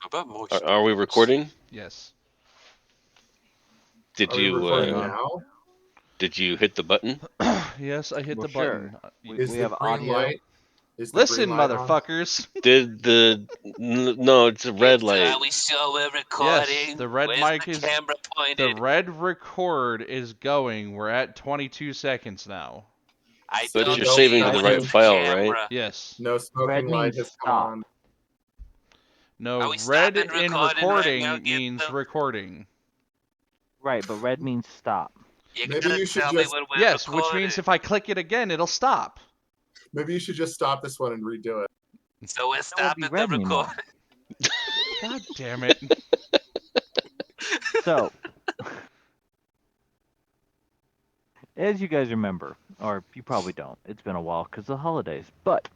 So about moisture. Are we recording? Yes. Did Are we recording you now? did you hit the button? Yes, I hit Well, the button. sure. Is We the have green audio. light? Is the Listen, green light on? motherfuckers. Did no? It's a red light. Are we still recording? Yes, the red Where's mic the is. camera pointed? The red record is going. We're at 22 seconds now. But don't you're see saving to you the on right the file, camera. right? Yes. No smoking Red light means has come stop. on. No, Are we red stopping in recording recording right now, means Gizmo? recording. Right, but red means stop. You Maybe gotta you should tell just- me when we're Yes, recording. which means if I click it again, it'll stop. Maybe you should just stop this one and redo it. So we're That won't stopping be the red anymore. recording. God damn it. So, as you guys remember, or you probably don't, it's been a while because of the holidays. But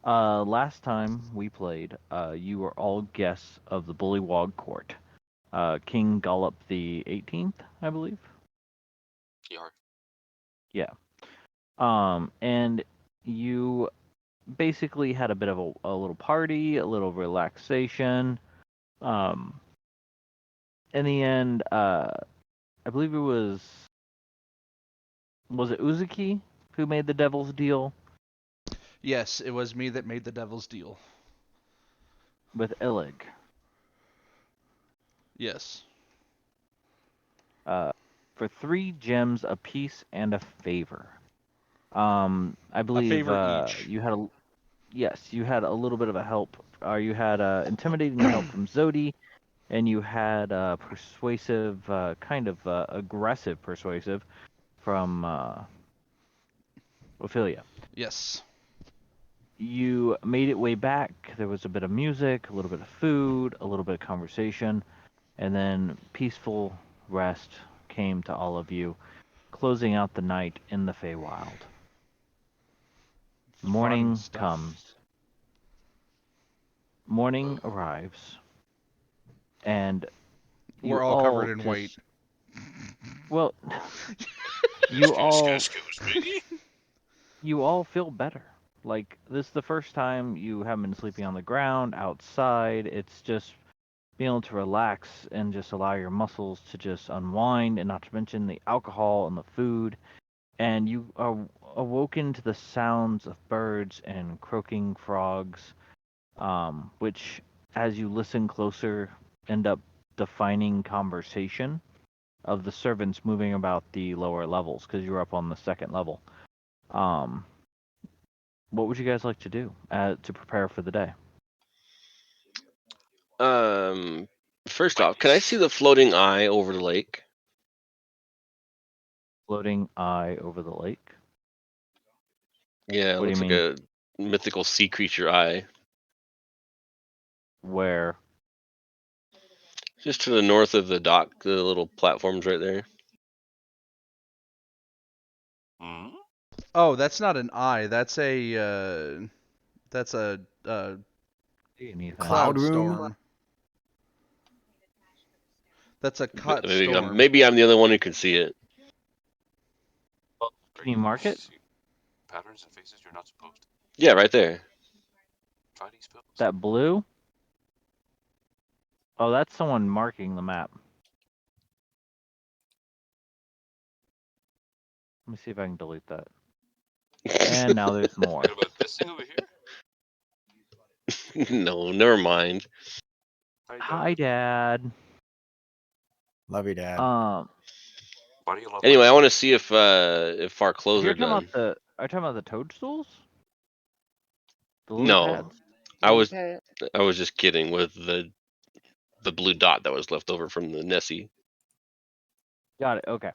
last time we played, you were all guests of the Bullywug Court. King Gollop the 18th, I believe. Yar. Yeah. And you basically had a bit of a little party, a little relaxation. In the end, I believe it was it Uzuki who made the devil's deal Yes, it was me that made the devil's deal. with Illig. Yes. For 3 gems apiece and a favor. I believe favor each. you had you had a little bit of a help. You had intimidating help from Zodi, and you had persuasive, kind of aggressive persuasive from Ophelia. Yes. You made it way back. There was a bit of music, a little bit of food, a little bit of conversation, and then peaceful rest came to all of you, closing out the night in the Feywild. Morning Fun stuff. comes. Morning arrives, and We're you all covered in just- white. Well, you all Excuse me. you all feel better. Like, this is the first time you haven't been sleeping on the ground, outside. It's just being able to relax and just allow your muscles to just unwind, and not to mention the alcohol and the food. And you are awoken to the sounds of birds and croaking frogs, which, as you listen closer, end up defining conversation of the servants moving about the lower levels, because you're up on the 2nd level. What would you guys like to do to prepare for the day? First off, can I see the floating eye over the lake? Floating eye over the lake? Yeah, it What do looks you like a mythical sea creature eye. Where? Just to the north of the dock, the little platforms right there. Hmm? Oh, that's not an eye. That's a Anything. cloud room? storm. That's a cut storm. Maybe I'm the only one who can see it. Can you mark it? See patterns and faces you're not supposed to. Yeah, right there. Try these pills. That blue? Oh, that's someone marking the map. Let me see if I can delete that. And now there's more. What about this thing over here? No, never mind. Hi, Dad. Love you, Dad. Why do you love Anyway, my- I want to see if our clothes You're are talking done. about are you talking about the toadstools? The lily No, pads? I was just kidding with the blue dot that was left over from the Nessie. Got it. Okay.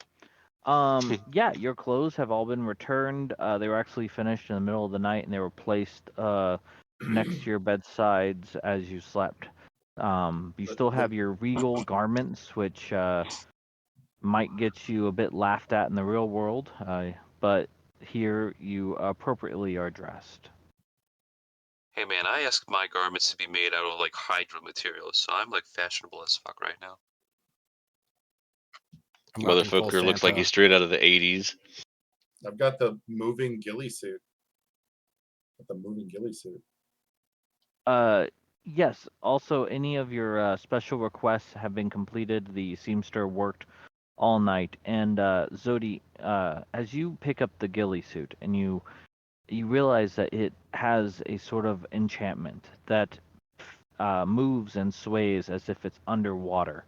Yeah, your clothes have all been returned. They were actually finished in the middle of the night, and they were placed next to your bedsides as you slept. You still have your regal garments, which might get you a bit laughed at in the real world, but here you appropriately are dressed. Hey man, I asked my garments to be made out of like hydro materials, so I'm like fashionable as fuck right now. I'm rocking full Motherfucker looks like Santa. he's straight out of the 80s. I've got the moving ghillie suit. The moving ghillie suit. Yes. Also, any of your special requests have been completed. The seamster worked all night, and Zodi, as you pick up the ghillie suit and you realize that it has a sort of enchantment that moves and sways as if it's underwater.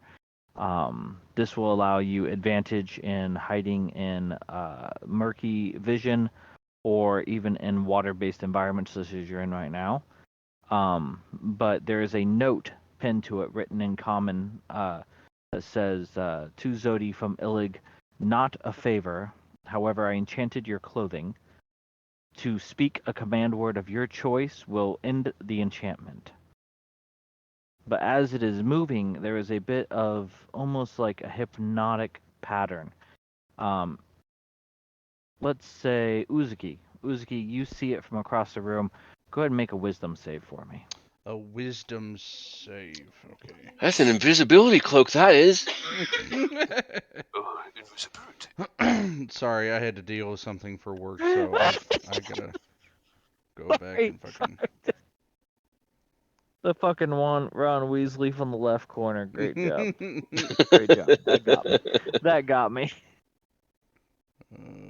This will allow you advantage in hiding in murky vision or even in water-based environments such as you're in right now. But there is a note pinned to it written in common that says, to Zodi from Illig, not a favor. However, I enchanted your clothing. To speak a command word of your choice will end the enchantment. But as it is moving, there is a bit of almost like a hypnotic pattern. Um, let's say Uzuki. Uzuki, you see it from across the room. Go ahead and make a wisdom save for me. A wisdom save. Okay. That's an invisibility cloak, that is. Oh, invisibility. Sorry, I had to deal with something for work, so I gotta go back and fucking. The fucking Ron Weasley from the left corner. Great job. Great job. That got me. That got me.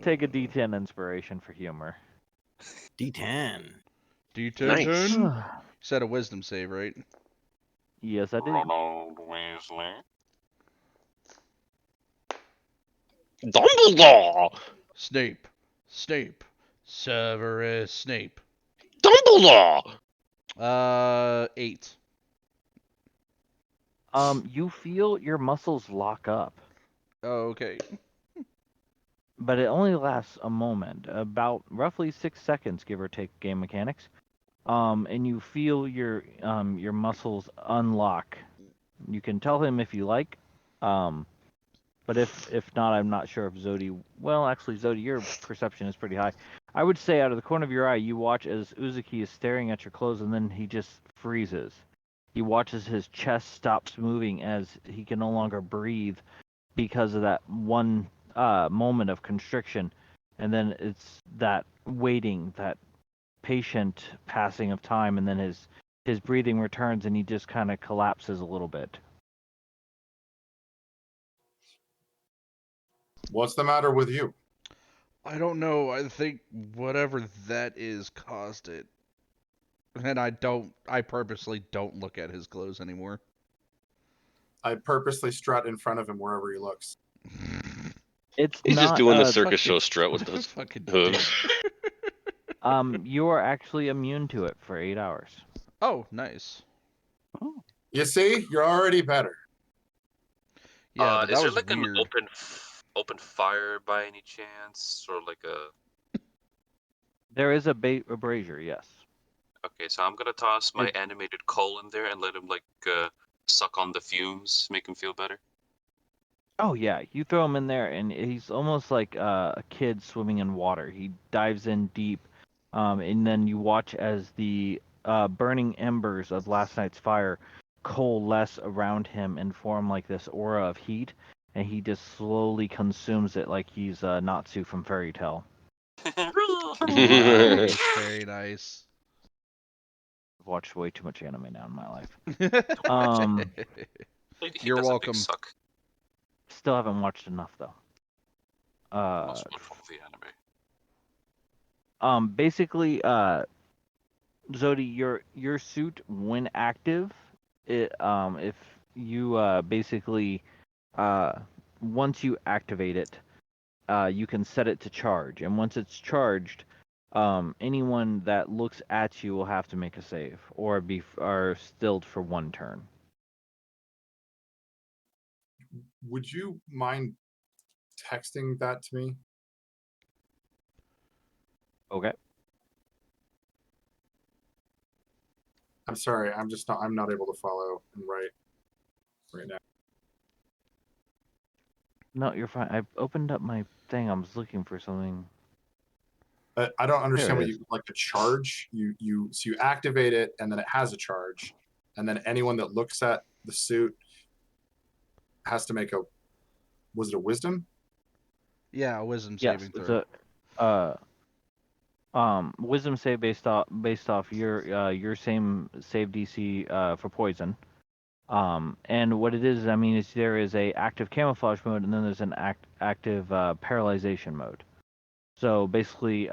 Take a D10 inspiration for humor. D10. D10. Nice. You said a wisdom save, right? Yes, I did. Ronald Weasley. Dumbledore! Snape. Severus Snape. Dumbledore! 8. You feel your muscles lock up, Oh, okay. but it only lasts a moment, about roughly 6 seconds, give or take game mechanics. And you feel your muscles unlock. You can tell him if you like. But if not, I'm not sure if Zodi. Well, actually, Zodi, your perception is pretty high. I would say out of the corner of your eye, you watch as Uzuki is staring at your clothes, and then he just freezes. He watches his chest stops moving as he can no longer breathe because of that one moment of constriction, and then it's that waiting, that patient passing of time, and then his breathing returns, and he just kind of collapses a little bit. What's the matter with you? I don't know. I think whatever that is caused it. And I purposely don't look at his clothes anymore. I purposely strut in front of him wherever he looks. It's He's not just doing the a circus fucking- show strut with those fucking hooves. You are actually immune to it for 8 hours. Oh, nice. You see, you're already better. Yeah, but that is there was like weird. an open fire by any chance, or like a? There is a brazier, yes. Okay, so I'm gonna toss my animated coal in there and let him like suck on the fumes, make him feel better. Oh yeah, you throw him in there, and he's almost like a kid swimming in water. He dives in deep, and then you watch as the burning embers of last night's fire coalesce around him and form like this aura of heat, and he just slowly consumes it like he's Natsu from Fairy Tale. Nice, very nice. I've watched way too much anime now in my life. Um, He You're does a big welcome. suck. Still haven't watched enough though. Most wonderful of the anime. Basically, Zodi, your suit when active, if you basically once you activate it, you can set it to charge, and once it's charged, anyone that looks at you will have to make a save or are stilled for 1 turn. Would you mind texting that to me? Okay. I'm sorry, I'm not able to follow and write right now. No, you're fine. I opened up my thing. I was looking for something. I don't understand There what it you like a charge. So you activate it and then it has a charge, and then anyone that looks at the suit has to make a. Was it a wisdom? Yeah, a wisdom Yes, saving it's throw. a Wisdom save based off your same save DC for poison. And what it is, I mean, is there is a active camouflage mode, and then there's an active paralyzation mode. So basically,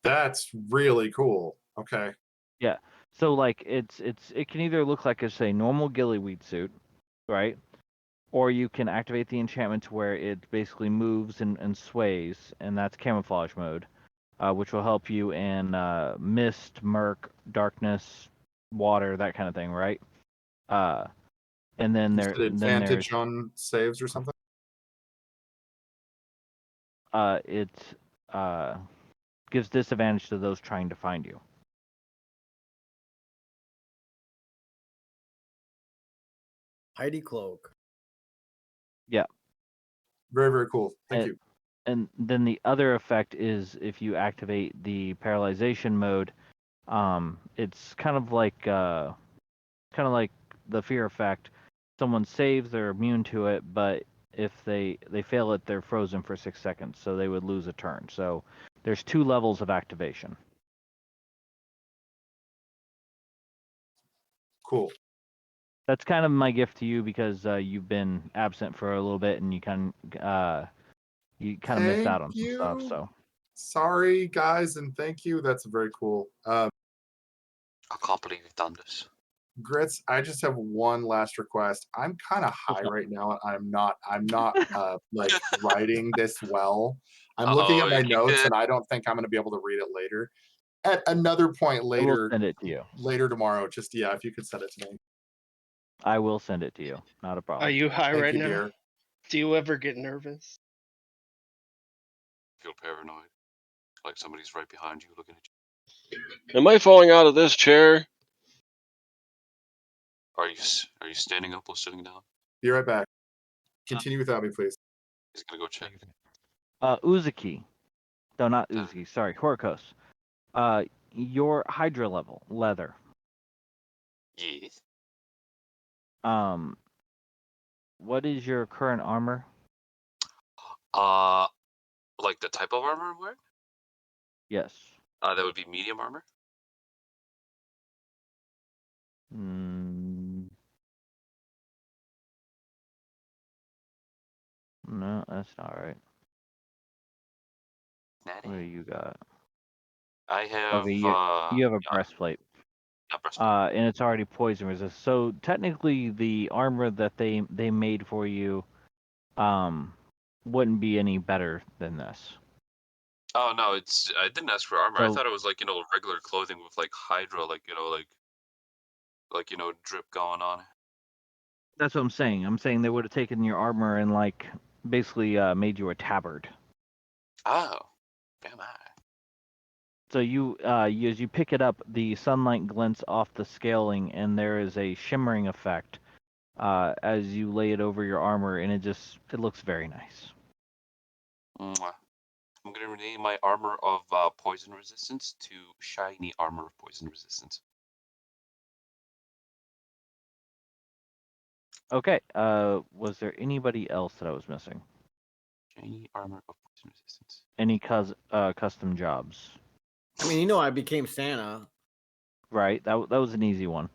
That's really cool. Okay. yeah. So like it can either look like it's a normal gillyweed suit, right? Or you can activate the enchantment to where it basically moves and sways, and that's camouflage mode, which will help you in mist, murk, darkness, water, that kind of thing, right? And then You said there's advantage on saves or something? it gives disadvantage to those trying to find you. Heidi Cloak. Very, very cool. Thank you. And then the other effect is if you activate the paralyzation mode, it's kind of like the fear effect. Someone saves, they're immune to it, but if they fail it, they're frozen for 6 seconds, so they would lose a turn. So there's 2 levels of activation. Cool. That's kind of my gift to you because you've been absent for a little bit and you kind of missed out on some stuff. So Sorry, guys, and thank you. That's very cool. I can't believe you've done this. Grits, I just have one last request. I'm kind of high right now. I'm not like writing this well. I'm looking at my You notes could. and I don't think I'm going to be able to read it later. At another point I will later, send it to you. later tomorrow, just if you could send it to me. I will send it to you. Not a problem. Are you high Thank right you, now? dear. Do you ever get nervous? Feel paranoid, like somebody's right behind you looking at Am I falling out of this chair? you. Are you standing up or sitting down? Be right back. Continue without me, please. He's gonna go check. Uzuki. No, not Uzuki. Sorry, Horakos. Your Hydra level, leather. Yes. What is your current armor? Like the type of armor I'm wearing? Yes. That would be medium armor. No, that's not right. Natty. What do you got? I have. Okay, you have a breastplate. Yeah, breastplate. And it's already poison resistant. So technically, the armor that they made for you, wouldn't be any better than this. Oh no, I didn't ask for armor. I So- thought it was like regular clothing with like Hydra, like drip going on. That's what I'm saying. I'm saying they would have taken your armor and like basically made you a tabard. Oh, damn I. So you as you pick it up, the sunlight glints off the scaling, and there is a shimmering effect as you lay it over your armor, and it looks very nice. Mwah. I'm gonna rename my armor of poison resistance to shiny armor of poison resistance. Okay. Was there anybody else that I was missing? Shiny armor of poison resistance. Any custom jobs? I mean, I became Santa. Right. That was an easy one.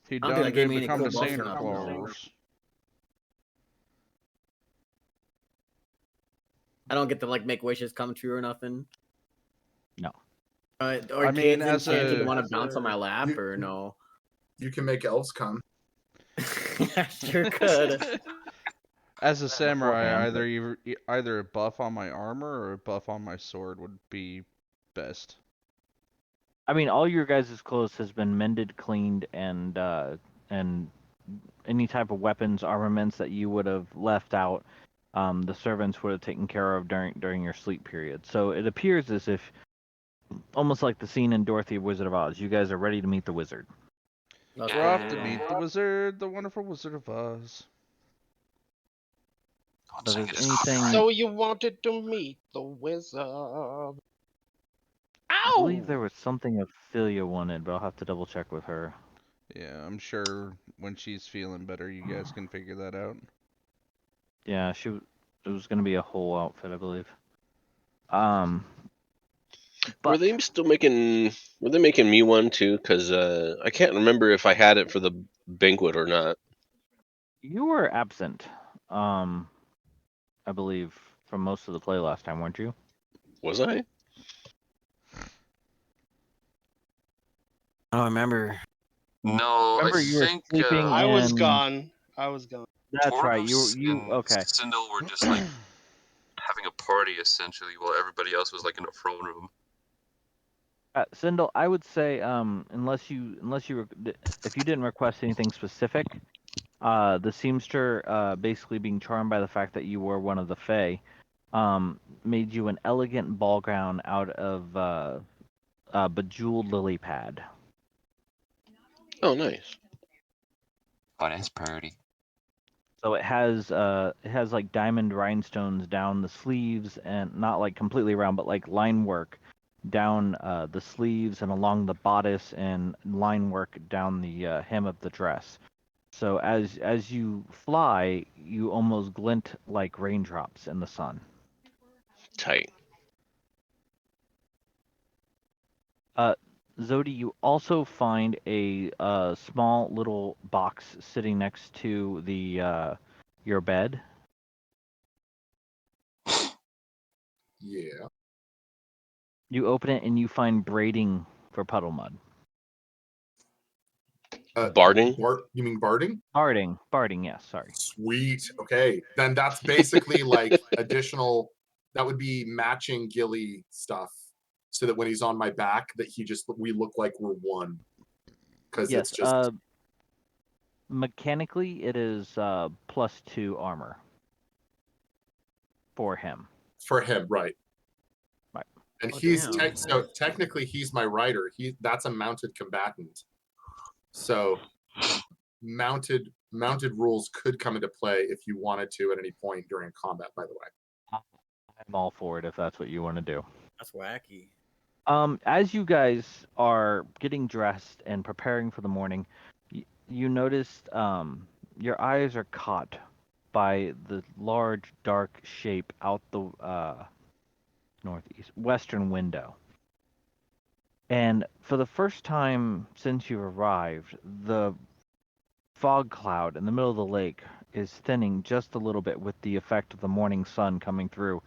He I don't think that gave downgraded me to any come cool to buffs or Santa nothing, though. Claus. I don't get to like make wishes come true or nothing. No. Or I mean, kids as enchanted a- want to bounce on my lap or no? You can make elves come. I sure could. As a samurai, Beforehand, either a buff on my armor or a buff on my sword would be best. I mean, all your guys' clothes has been mended, cleaned, and any type of weapons, armaments that you would have left out, the servants would have taken care of during your sleep period. So it appears as if, almost like the scene in Dorothy, Wizard of Oz, you guys are ready to meet the wizard. That's We're off to perfect. meet the wizard, the wonderful Wizard of Oz. Don't So sing if it there's as copyright. anything, So you wanted to meet the wizard. I believe there Ow! was something Ophelia wanted, but I'll have to double check with her. Yeah, I'm sure when she's feeling better, you guys can figure that out. Yeah, it was gonna be a whole outfit, I believe. Were But they still making? Were they making me one too? Because I can't remember if I had it for the banquet or not. you were absent, I believe, from most of the play last time, weren't you? Was I? I don't remember. No, Remember, I you were think sleeping I was in. gone. I was gone. That's right. Horakos You and okay? Cyndal were just like having a party essentially, while everybody else was like in a throne room. Cyndal, I would say, unless you if you didn't request anything specific, the seamster, basically being charmed by the fact that you were one of the Fae, made you an elegant ball gown out of bejeweled lily pad. Oh, nice. Oh, that's pretty. So it has like diamond rhinestones down the sleeves, and not like completely round, but like line work down the sleeves and along the bodice, and line work down the hem of the dress. So as you fly, you almost glint like raindrops in the sun. Tight. Zodi, you also find a small little box sitting next to the your bed. Yeah. You open it and you find braiding for puddle mud. Barding? You mean barding? Barding, yes, sorry. Sweet. Okay. Then that's basically like additional, that would be matching ghillie stuff. So that when he's on my back, that we look like we're one. Because Yes, it's just mechanically it is +2 armor for him. for him, right? Right. And Oh, he's damn. so technically he's my rider. That's a mounted combatant. So mounted rules could come into play if you wanted to at any point during combat, by the way. I'm all for it if that's what you want to do. That's wacky. As you guys are getting dressed and preparing for the morning, you noticed your eyes are caught by the large dark shape out the western window. And for the first time since you arrived, the fog cloud in the middle of the lake is thinning just a little bit with the effect of the morning sun coming through,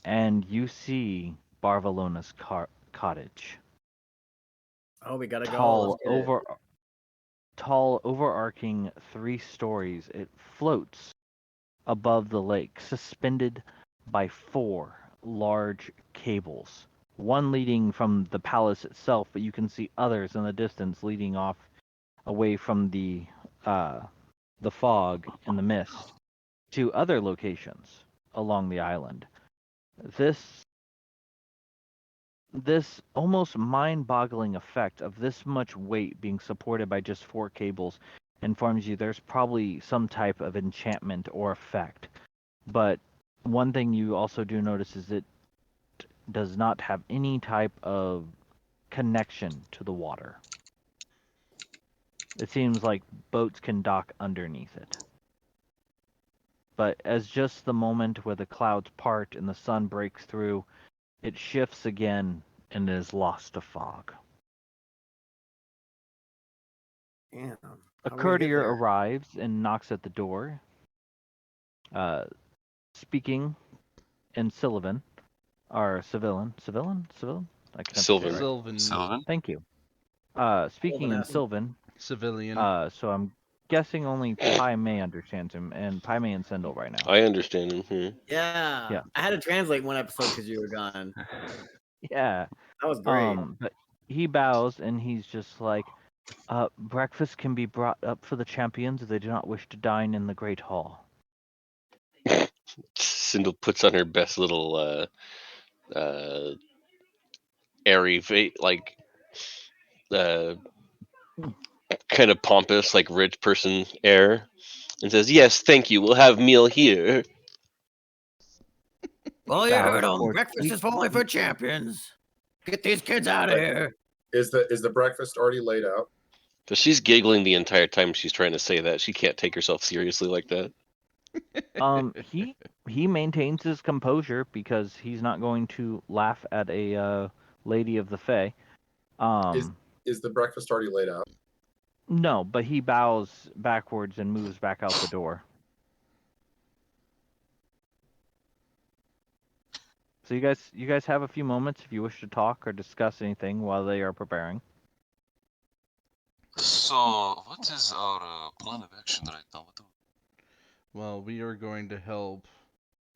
and you see Barvalona's cottage. Oh, we gotta go. Let's get it. Tall, overarching 3 stories. It floats above the lake, suspended by 4 large cables. One leading from the palace itself, but you can see others in the distance leading off away from the fog and the mist to other locations along the island. This almost mind-boggling effect of this much weight being supported by just 4 cables informs you there's probably some type of enchantment or effect. But one thing you also do notice is it does not have any type of connection to the water. It seems like boats can dock underneath it. But as just the moment where the clouds part and the sun breaks through, it shifts again and is lost to fog. Damn. A How do we get courtier there? arrives and knocks at the door, speaking in Sylvan, or Civilian. I can never say it Sylvan. right. Sylvan. Sylvan? Thank you. Speaking in Sylvanescent. Sylvan, Civilian. so I'm guessing only Pai Mey understands him, and Pai Mey and Cyndal right now. I understand him. Yeah. Yeah. I had to translate one episode because you were gone. Yeah. That was great. But he bows and he's just like, breakfast can be brought up for the champions if they do not wish to dine in the great hall. Cyndal puts on her best little airy, kind of pompous, like rich person air, and says, "Yes, thank you. We'll have meal here." Well, you Bows heard them. towards- Breakfast is only for champions. Get these kids out of here. Is the breakfast already laid out? But she's giggling the entire time she's trying to say that. She can't take herself seriously like that. He maintains his composure because he's not going to laugh at a lady of the Fae. Is the breakfast already laid out? No, but he bows backwards and moves back out the door. So you guys have a few moments if you wish to talk or discuss anything while they are preparing. So, what is our plan of action right now? What do Well, we are going to help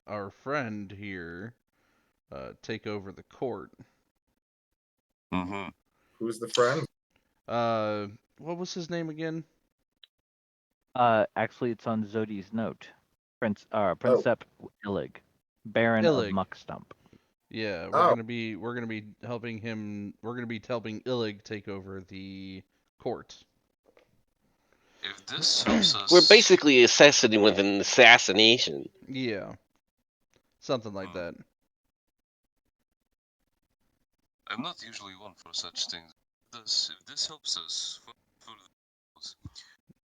our friend here take over the court. Mm-hmm. Who's the friend? What was his name again? Actually, it's on Zodi's note. Princep Illig, Baron of Illig. Muckstump. Yeah, Oh. we're gonna be helping him. We're gonna be helping Illig take over the court. If this helps us, We're basically assassinating with an assassination. Yeah, something like that. I'm not usually one for such things. If this helps us, for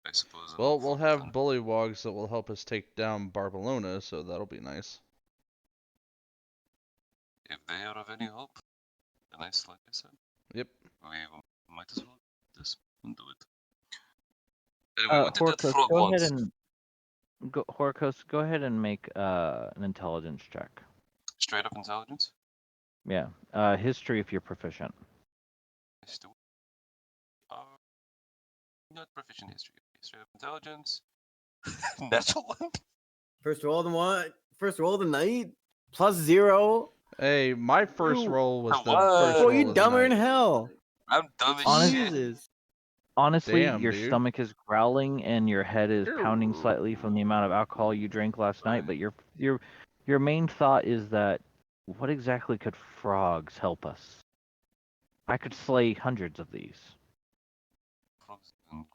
I suppose. I'm Well, up we'll for it have then. Bullywugs that will help us take down Barcelona, so that'll be nice. If they are of any help, nice, like I said. Yep. We might as well do this and do it. Anyway, what did that Horakos, frog go want? ahead and Horakos, go ahead and make an intelligence check. Straight up intelligence? Yeah. History if you're proficient. Still, not proficient in history. Straight up intelligence. Natural one? First roll of the one. First roll of the night. +0. Hey, my first Ew. roll was the What? first Oh, roll you of the dumber in night. hell. I'm dumb as Honest- shit. Jesus. Honestly, Damn, your dude. stomach is growling and your head is pounding slightly from the amount of alcohol you drank last night, but your main thought is that what exactly could frogs help us? I could slay hundreds of these. Frogs and-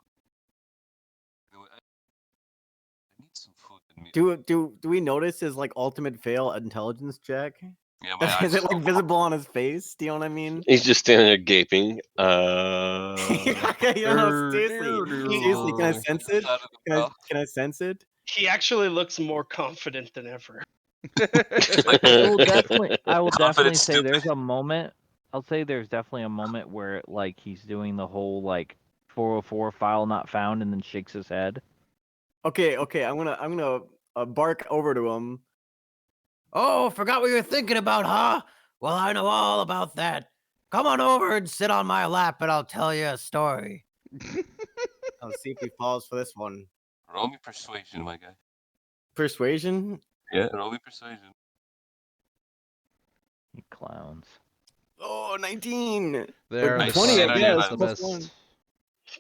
Anyway, I need some food in me. Do we notice his like ultimate fail intelligence check? Yeah, my eyes Is it just like go visible on his face? Do you know what I mean? He's just standing there gaping. You know, seriously, can I sense it? out of the mouth. Can I sense it? He actually looks more confident than ever. I will definitely Confident, say stupid. there's a moment. I'll say there's definitely a moment where like he's doing the whole like 404 file not found and then shakes his head. Okay. I'm gonna bark over to him. Oh, forgot what you were thinking about, huh? Well, I know all about that. Come on over and sit on my lap, and I'll tell you a story. I'll see if he falls for this one. Roll me persuasion, my guy. Persuasion? Yeah, roll me persuasion. You clowns. Oh, 19. They're Or the 20, I clowns, guess. the Plus best. one.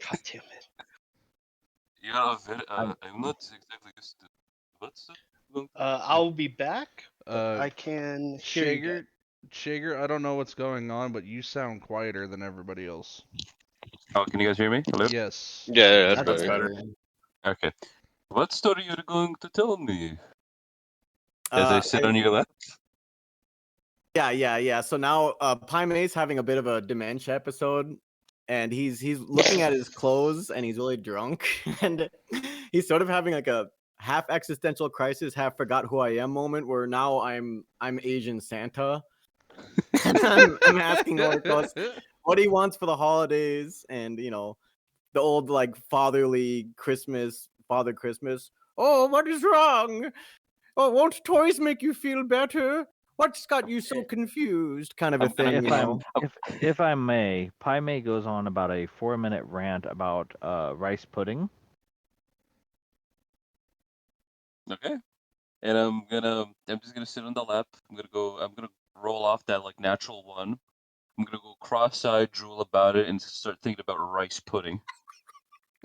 God damn it. You're a very. I'm not exactly used to. What's that? I'll be back. But I can hear you guys. Shager, I don't know what's going on, but you sound quieter than everybody else. Oh, can you guys hear me? Hello? Yes. Yeah, that's That's better. better. Okay. What story are you going to tell me? As I sit on your lap? Yeah. So now Pai Mey's having a bit of a dementia episode, and he's looking at his clothes and he's really drunk, and he's sort of having like a half existential crisis, half forgot who I am moment where now I'm Asian Santa. And I'm asking Horakos what he wants for the holidays, and you know, the old like fatherly Christmas, Father Christmas. Oh, what is wrong? Oh, won't toys make you feel better? What's got you so confused? Kind of a I'm gonna- thing, you know. If I may, Pai Mey goes on about a 4-minute rant about rice pudding. Okay. And I'm just gonna sit on the lap. I'm gonna roll off that like natural one. I'm gonna go cross-eyed drool about it and start thinking about rice pudding.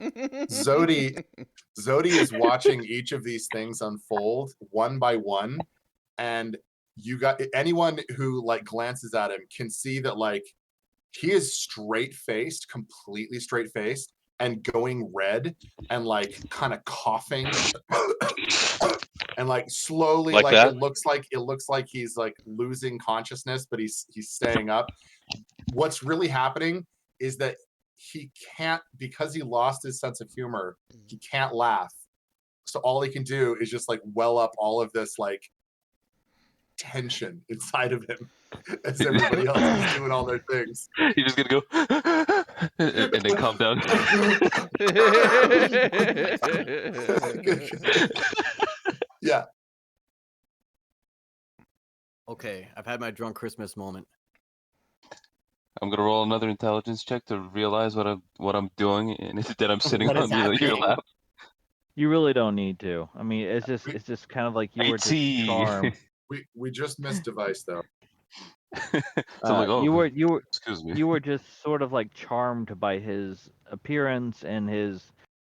Zodi is watching each of these things unfold one by one, and you got anyone who like glances at him can see that like he is straight-faced, completely straight-faced, and going red and like kind of coughing and like slowly Like like that? it looks like he's like losing consciousness, but he's staying up. What's really happening is that he can't, because he lost his sense of humor, he can't laugh. So all he can do is just like well up all of this like tension inside of him as everybody else is doing all their things. You're just gonna go and then calm down. Yeah. Okay, I've had my drunk Christmas moment. I'm gonna roll another intelligence check to realize what I'm doing, and that I'm sitting What is on your happening? lap. You really don't need to. I mean, it's just kind of like you were just 80. charmed. We just missed device though. So I'm like, oh, you excuse me. were just sort of like charmed by his appearance and his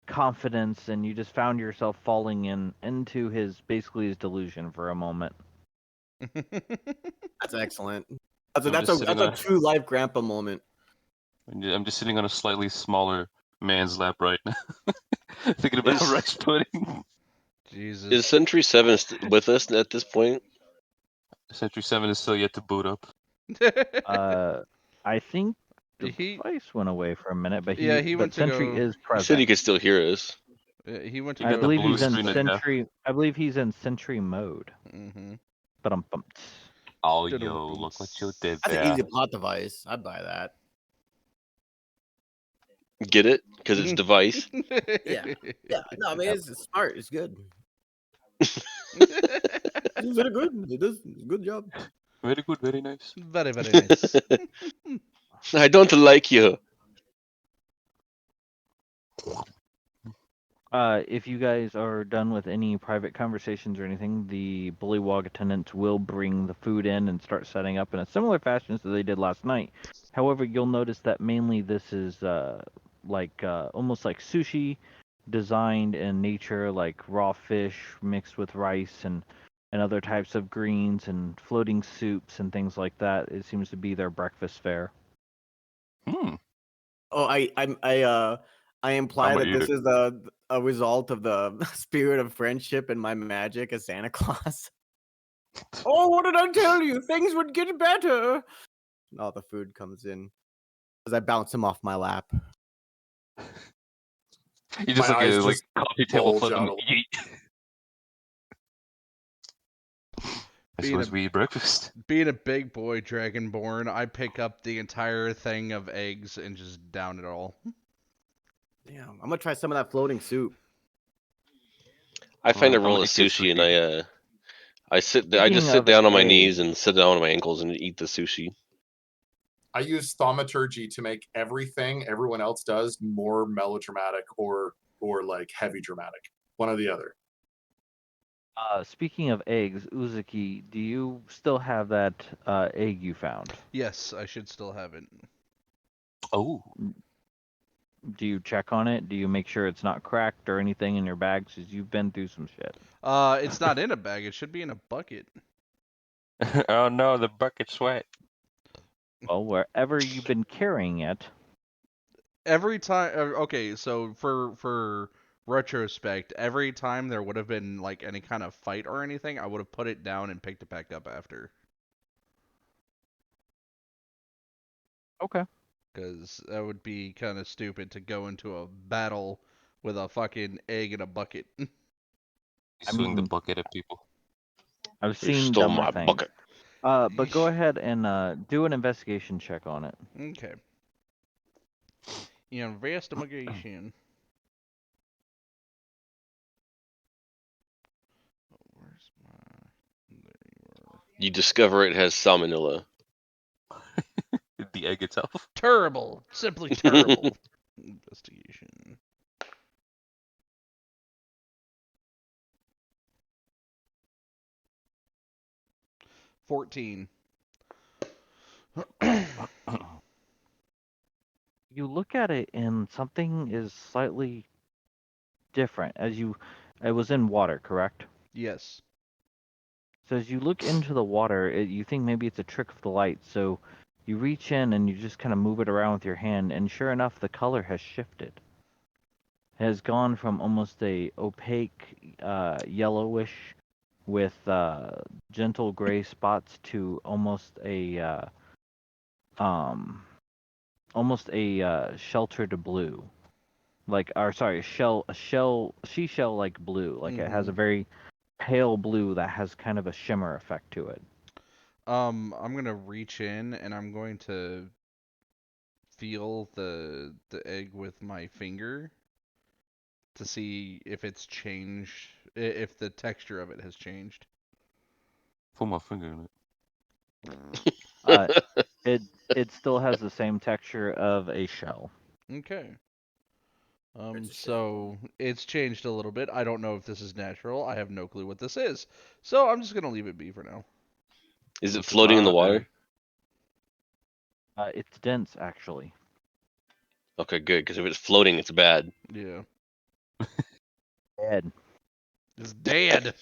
confidence, and you just found yourself falling into his delusion for a moment. That's excellent. I'm That's just a sitting on- true life grandpa moment. I'm just sitting on a slightly smaller man's lap right now, thinking about rice pudding. Jesus. Is Sentry 7 with us at this point? Sentry 7 is still yet to boot up. I think the He- device went away for a minute, but he but went to Sentry go- is He present. said he could still hear us. He went to You I got the believe blue he's in screen at death. Sentry. I believe he's in Sentry mode. Mm-hmm. But Oh, Did a yo, look what you did That's an there. easy plot device. I'd buy that. Get it? Because it's device. Yeah. Yeah. No, I mean it's smart. It's good. It's very good. It does good job. Very good, very nice. Very, very nice. I don't like you. if you guys are done with any private conversations or anything, the Bullywug attendants will bring the food in and start setting up in a similar fashion as they did last night. However, you'll notice that mainly this is almost like sushi, designed in nature, like raw fish mixed with rice and other types of greens and floating soups and things like that. It seems to be their breakfast fare. Oh, I imply I'ma that eat this it. is a result of the spirit of friendship and my magic as Santa Claus. Oh, what did I tell you? Things would get better. And all the food comes in as I bounce him off my lap. You just My like eyes a just coffee table bulge flip and out a- eat. I Being suppose a- we eat breakfast. Being a big boy dragonborn, I pick up the entire thing of eggs and just down it all. Damn, I'm gonna try some of that floating soup. I find a I'm roll gonna of eat this sushi and I just Speaking sit of down on my eggs. knees and sit down on my ankles and eat the sushi. I use thaumaturgy to make everything everyone else does more melodramatic or like heavy dramatic. One or the other. Speaking of eggs, Uzuki, do you still have that egg you found? Yes, I should still have it. Oh, Do you check on it? Do you make sure it's not cracked or anything in your bag? Because you've been through some shit. It's not in a bag. It should be in a bucket. oh no, the bucket's wet. Well, wherever you've been carrying it. Every time, okay, so for retrospect, every time there would have been like any kind of fight or anything, I would have put it down and picked it back up after. Okay. Because that would be kind of stupid to go into a battle with a fucking egg in a bucket. You I swing the mean- bucket at people. I've You seen stole dumber my things. bucket. But go ahead and do an investigation check on it. Okay. Investigation. Where's my... There you are. You discover it has salmonella. The egg itself. Terrible. Simply terrible. Investigation. $14. You look at it and something is slightly different. It was in water, correct? Yes. So as you look into the water, you think maybe it's a trick of the light. So you reach in and you just kind of move it around with your hand, and sure enough, the color has shifted. It has gone from almost a opaque yellowish with gentle gray spots to almost a sheltered blue, seashell like blue. Like it has a very pale blue that has kind of a shimmer effect to it. I'm gonna reach in and I'm going to feel the egg with my finger to see if it's changed, if the texture of it has changed. Put my finger in it. It still has the same texture of a shell. Okay. So it's changed a little bit. I don't know if this is natural. I have no clue what this is. So I'm just gonna leave it be for now. Is it floating in the water? It's dense, actually. Okay, good. Because if it's floating, it's bad. Yeah. Dead. It's dead.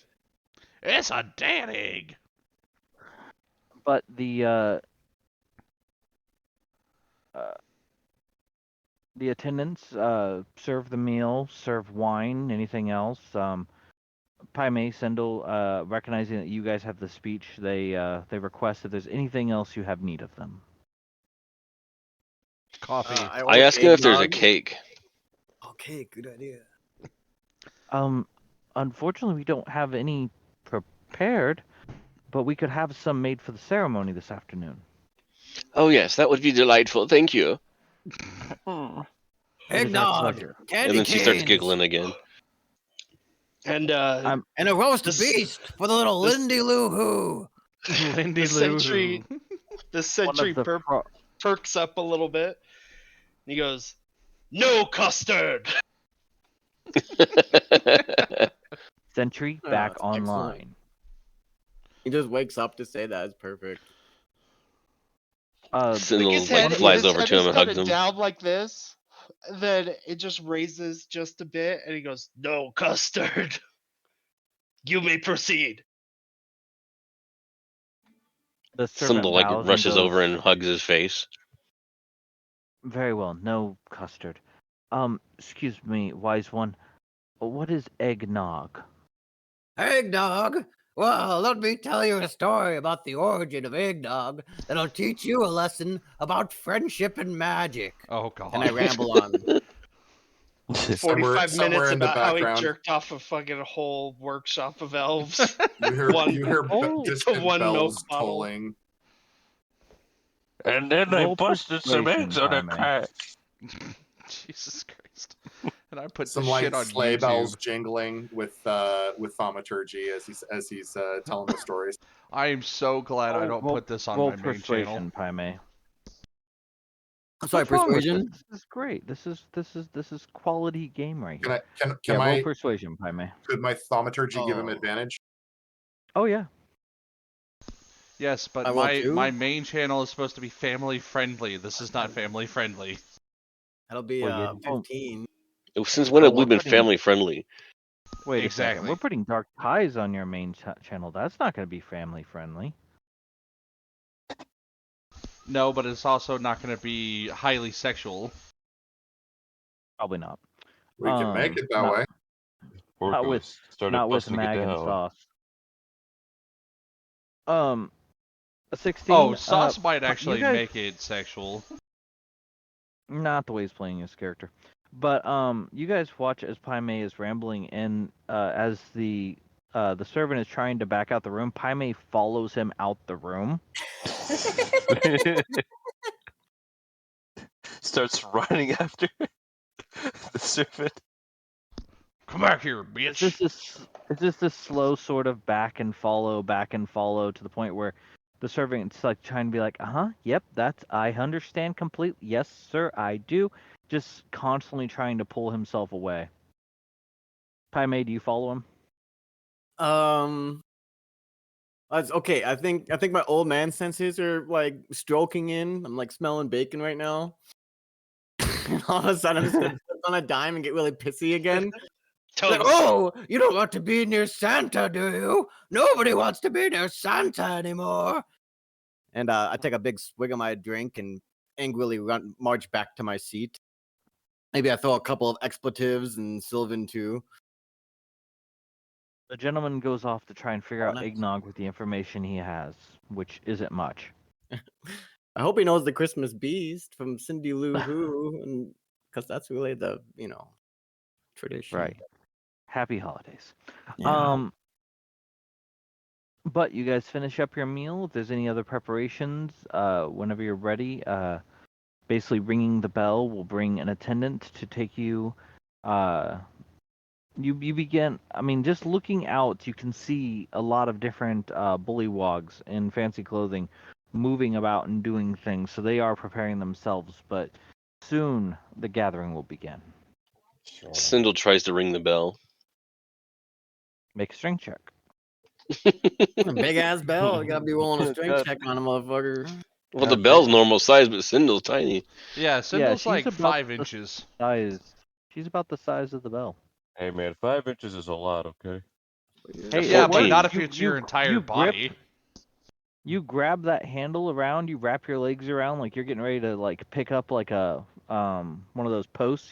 It's a dead egg. But the attendants serve the meal, serve wine, anything else. Pai Mey, Cyndal, recognizing that you guys have the speech, they request if there's anything else you have need of them. Coffee. I ask him if there's a cake. Okay, good idea. Unfortunately, we don't have any prepared, but we could have some made for the ceremony this afternoon. Oh yes, that would be delightful. Thank you. Eggnog, candy And then she starts canes, giggling again. And and a roast beast for the little Lindy Lou Who. Lindy the Sentry, Lou. the Sentry perks up a little bit. And he goes, "No custard." Sentry back that's online. excellent. He just wakes up to say that. It's perfect. Cyndal flies over to him and hugs him. Down like this, then it just raises just a bit, and he goes, "No custard. You may proceed." The servant Cyndal like bows and rushes goes, over and hugs his face. Very well, no custard. Excuse me, wise one. What is eggnog? Eggnog? Well, let me tell you a story about the origin of eggnog that'll teach you a lesson about friendship and magic. Oh god. And I ramble on. 45 somewhere minutes in the about how he background. jerked off a fucking whole workshop of elves. You hear distant one milk bells bottle. tolling. And then I Roll busted some persuasion, eggs on a Pai Mey. cat. Jesus Christ. And I put Some this shit on sleigh YouTube. bells jingling with thaumaturgy as he's telling the stories. I am so glad I don't put this on my main persuasion, channel. Pai Mey. I'm sorry, What's wrong with persuasion. This is great. This is quality game right here. Can roll persuasion, Pai Mey. Could my thaumaturgy give him advantage? Oh yeah. Yes, but my main channel is supposed to be family friendly. This is not family friendly. That'll be 15. Since when have we been family friendly? Wait a second. We're putting dark ties on your main channel. That's not going to be family friendly. No, but it's also not going to be highly sexual. Probably not. We can make it that way. Not with mag and sauce. 16. Oh, sauce might actually make it sexual. Not the way he's playing his character. But you guys watch as Pai Mey is rambling in as the servant is trying to back out the room. Pai Mey follows him out the room. Starts running after the servant. Come back here, bitch. It's just this slow sort of back and follow to the point where the servant's like trying to be like, yep, I understand completely. Yes, sir, I do. Just constantly trying to pull himself away. Pai Mey, do you follow him? Okay. I think my old man senses are like stroking in. I'm like smelling bacon right now. And all of a sudden, I'm just gonna flip on a dime and get really pissy again. Like, oh, you don't want to be near Santa, do you? Nobody wants to be near Santa anymore. And I take a big swig of my drink and angrily march back to my seat. Maybe I throw a couple of expletives and Sylvan too. The gentleman goes off to try and figure out eggnog with the information he has, which isn't much. I hope he knows the Christmas Beast from Cindy Lou Who, and because that's really the Tradition. Right. Happy holidays. Yeah. But you guys finish up your meal. If there's any other preparations, whenever you're ready, basically ringing the bell will bring an attendant to take you. You begin. I mean, just looking out, you can see a lot of different bullywugs in fancy clothing, moving about and doing things. So they are preparing themselves. But soon the gathering will begin. Cyndal tries to ring the bell. Make a strength check. Big ass bell. You gotta be rolling a strength Good. check on a motherfucker. Well, the Okay. bell's normal size, but Cyndal's tiny. Yeah, Cyndal's she's like about 5 the inches. size. She's about the size of the bell. Hey man, 5 inches is a lot, okay? Hey, Yeah, it but works. not if it's your entire body. You grab that handle around, you wrap your legs around like you're getting ready to like pick up like a one of those posts,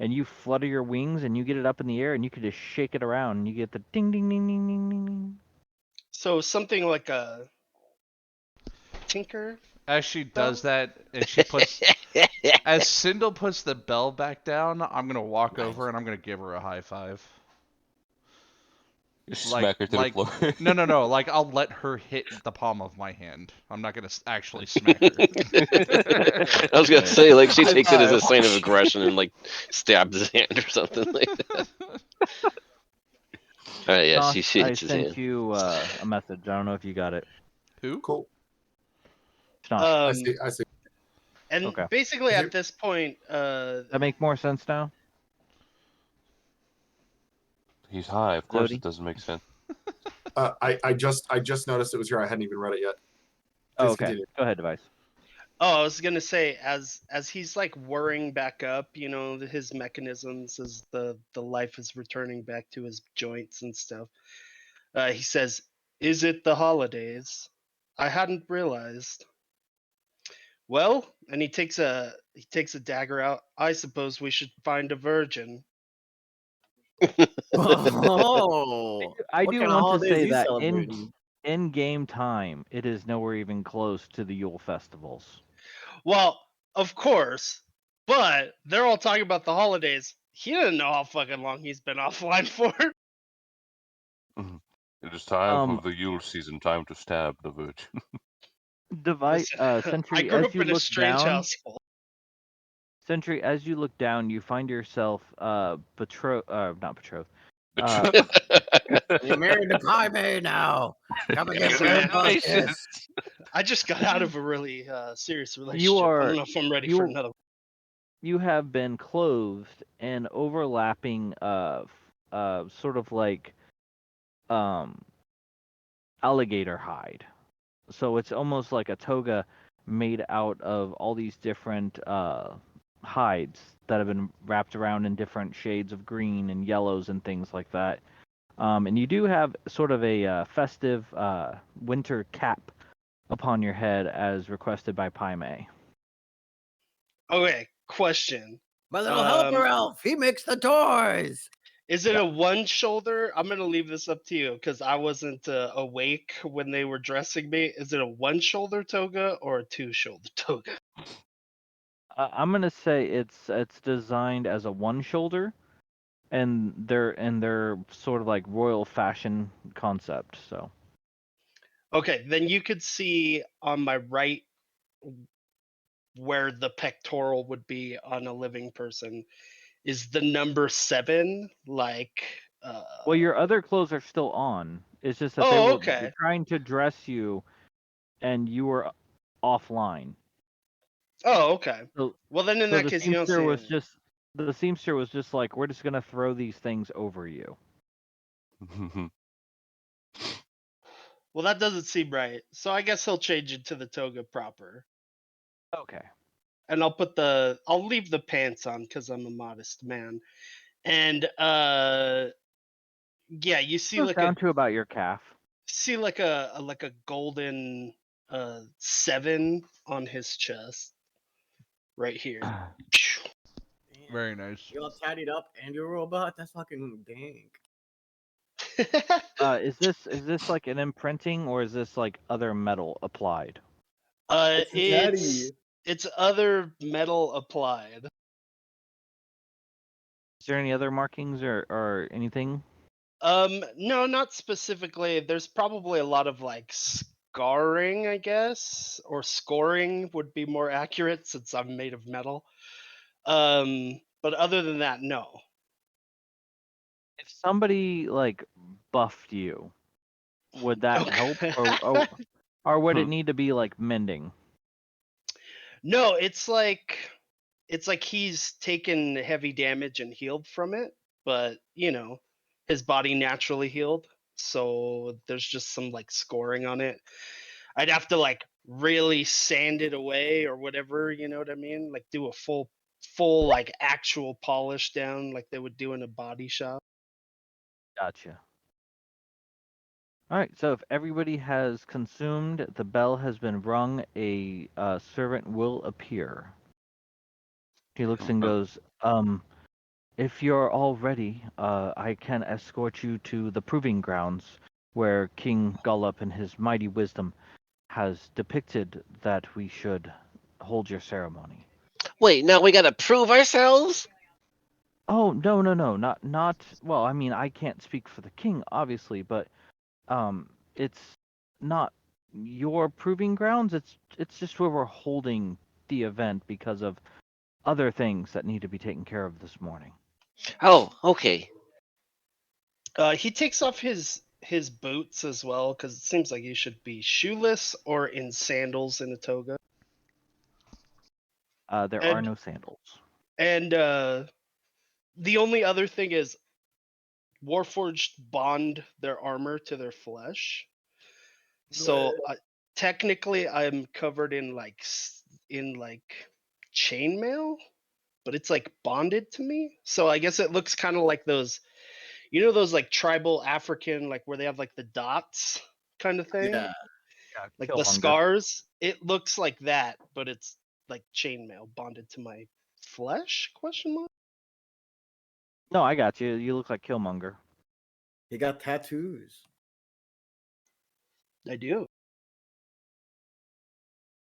and you flutter your wings and you get it up in the air and you can just shake it around and you get the ding ding ding ding ding ding ding. So something like a tinker. As she does that, and she puts, as Cyndal puts the bell back down, I'm gonna walk over and I'm gonna give her a high five. You smack her to the floor. No. Like I'll let her hit the palm of my hand. I'm not gonna actually smack her. I was gonna say, like, she takes it as a sign of aggression and like stabs his hand or something like that. All right, yeah, Snosh, she I hits his sent hand. you a message. I don't know if you got it. Who? Cool. Snosh. I see. And Okay. basically Is at it- this point, Does that make more sense now? He's high. Of course, Zodi? it doesn't make sense. I just noticed it was here. I hadn't even read it yet. Please Oh, okay. continue. Go ahead, device. I was gonna say as he's like whirring back up, his mechanisms as the life is returning back to his joints and stuff. He says, "Is it the holidays? I hadn't realized." Well, and he takes a dagger out. I suppose we should find a virgin. Oh, I what do kind of want to holidays say you that celebrating? in game time, it is nowhere even close to the Yule festivals. Well, of course, but they're all talking about the holidays. He didn't know how fucking long he's been offline for. It is time Um, for the Yule season. Time to stab the virgin. Device, Listen, I Sentry, grew as up you in a look strange down, household. Sentry, as you look down, you find yourself not betrothed. You're married to Pai Mey now. Come and get Listen, married, man, Buskis. I just got out of a really serious You relationship. I are don't know if I'm ready for you another. you have been clothed in overlapping sort of like um alligator hide. So it's almost like a toga made out of all these different hides that have been wrapped around in different shades of green and yellows and things like that. And you do have sort of a festive winter cap upon your head as requested by Pai Mey. Okay, question. My little helper Um, elf. He makes the toys. Is it a one shoulder? I'm gonna leave this up to you because I wasn't awake when they were dressing me. Is it a one shoulder toga or a two shoulder toga? I'm gonna say it's designed as a one shoulder, and they're sort of like royal fashion concept. So Okay, then you could see on my right where the pectoral would be on a living person is the number 7 like well, your other clothes are still on. It's just that Oh, they're okay. trying to dress you, and you were offline. Oh, okay. So Well, then in so that the case you don't seamster see was it. just like, we're just gonna throw these things over you. Well, that doesn't seem right. So I guess he'll change it to the toga proper. Okay. And I'll leave the pants on cuz I'm a modest man. And yeah, you see Goes like down to about your calf. a golden 7 on his chest right here. Very nice. You all tatted up and you're a robot? That's fucking dank. Is this like an imprinting, or is this like other metal applied? It's a tatty. It's other metal applied. Is there any other markings or anything? No, not specifically. There's probably a lot of like scarring, I guess, or scoring would be more accurate since I'm made of metal. But other than that, no. If somebody like buffed you, would that help, Okay. or would it Hmm. need to be like mending? No, it's like he's taken heavy damage and healed from it, but his body naturally healed. So there's just some like scoring on it. I'd have to like really sand it away or whatever, you know what I mean? Like do a full like actual polish down like they would do in a body shop. Gotcha. All right. So if everybody has consumed, the bell has been rung. A servant will appear. He looks and goes, if you're all ready, I can escort you to the proving grounds where King Gullop in his mighty wisdom has depicted that we should hold your ceremony. Wait, now we gotta prove ourselves? Oh, no, not well, I mean, I can't speak for the king, obviously, but it's not your proving grounds, it's just where we're holding the event because of other things that need to be taken care of this morning. Oh, okay. He takes off his boots as well because it seems like you should be shoeless or in sandals in a toga. There are And no sandals. and the only other thing is Warforged bond their armor to their flesh. So technically, I'm covered in like chainmail, but it's like bonded to me. So I guess it looks kind of like those, those like tribal African, like where they have like the dots kind of thing, Yeah. Yeah, like the Killmonger. scars. It looks like that, but it's like chainmail bonded to my flesh? Question mark. No, I got you. You look like Killmonger. He got tattoos. I do.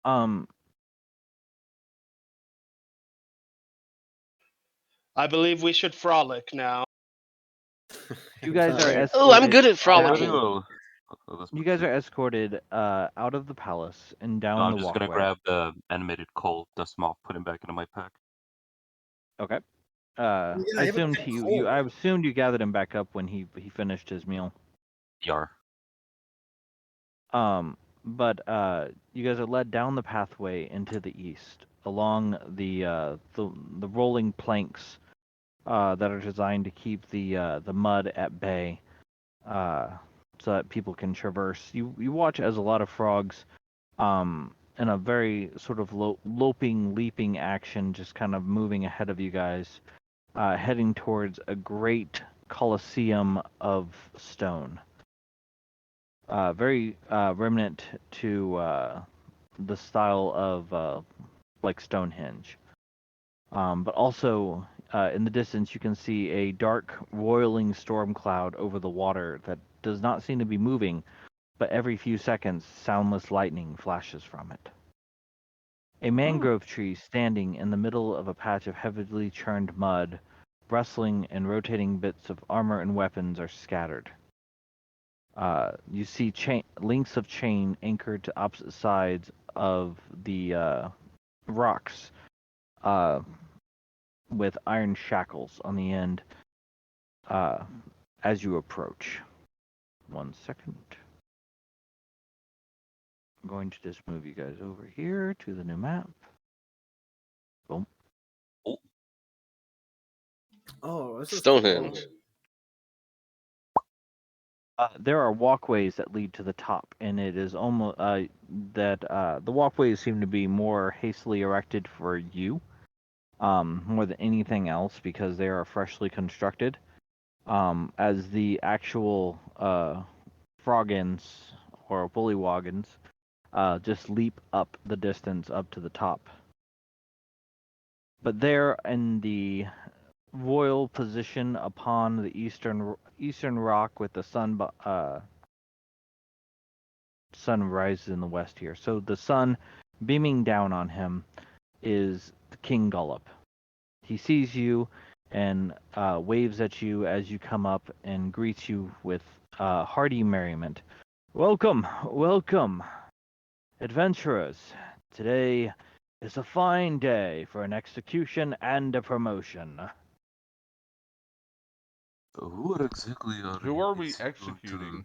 Um, I believe we should frolic now. you guys are Alright. Oh, I'm escorted. good at Everybody frolicking. will. Let's You put guys some- are escorted out of the palace and No, down I'm the just gonna walkway. grab the animated coal, dust them off, put him back into my pack. Okay. Yeah, I you have a assumed big you hole. I assumed you gathered him back up when he finished his meal. Yar. But you guys are led down the pathway into the east along the rolling planks that are designed to keep the mud at bay, uh, so that people can traverse. You watch as a lot of frogs, in a very sort of loping, leaping action, just kind of moving ahead of you guys, heading towards a great coliseum of stone. Very remnant to the style of like Stonehenge. But also in the distance, you can see a dark, roiling storm cloud over the water that does not seem to be moving, but every few seconds, soundless lightning flashes from it. A mangrove tree standing in the middle of a patch of heavily churned mud, rustling and rotating bits of armor and weapons are scattered. You see links of chain anchored to opposite sides of the rocks, uh, with iron shackles on the end. Uh, as you approach, 1 second. I'm going to just move you guys over here to the new map. Boom. Oh, this is Stonehenge. There are walkways that lead to the top, and it is almost that the walkways seem to be more hastily erected for you, more than anything else, because they are freshly constructed. As the actual froggins or bullywoggins just leap up the distance up to the top. But there in the royal position upon the eastern rock with the sun rises in the west here. So the sun beaming down on him is the King Gullop. He sees you and waves at you as you come up and greets you with hearty merriment. Welcome, welcome, adventurers. Today is a fine day for an execution and a promotion. Who exactly are Who you are we executing? executing?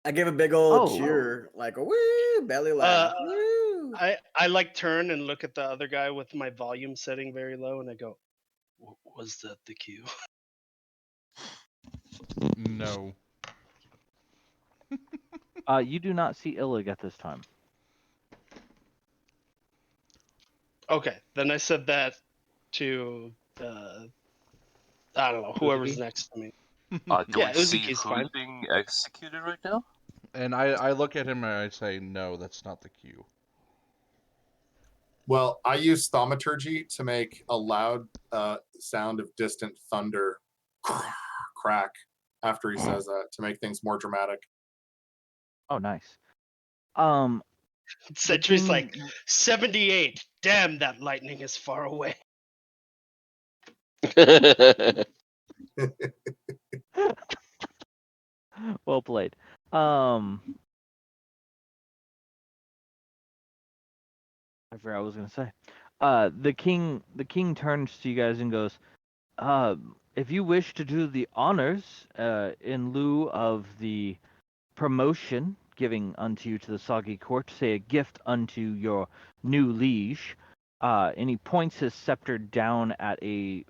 I give a big old Oh. cheer, like a woo, belly laugh. Woo. I like turn and look at the other guy with my volume setting very low, and I go, "Was that the cue?" No. You do not see Illig at this time. Okay, then I said that to I don't know, whoever's Uzuki? next to me. Do Yeah, we see Uzuki's who's fine. being executed right now? And I look at him and I say, no, that's not the cue. Well, I use thaumaturgy to make a loud sound of distant thunder crack after he says that to make things more dramatic. Oh, nice. Sentry's king- like 78. Damn, that lightning is far away. Well played. I forgot what I was gonna say. The king turns to you guys and goes, if you wish to do the honors, in lieu of the promotion giving unto you to the Soggy Court, say a gift unto your new liege, and he points his scepter down at a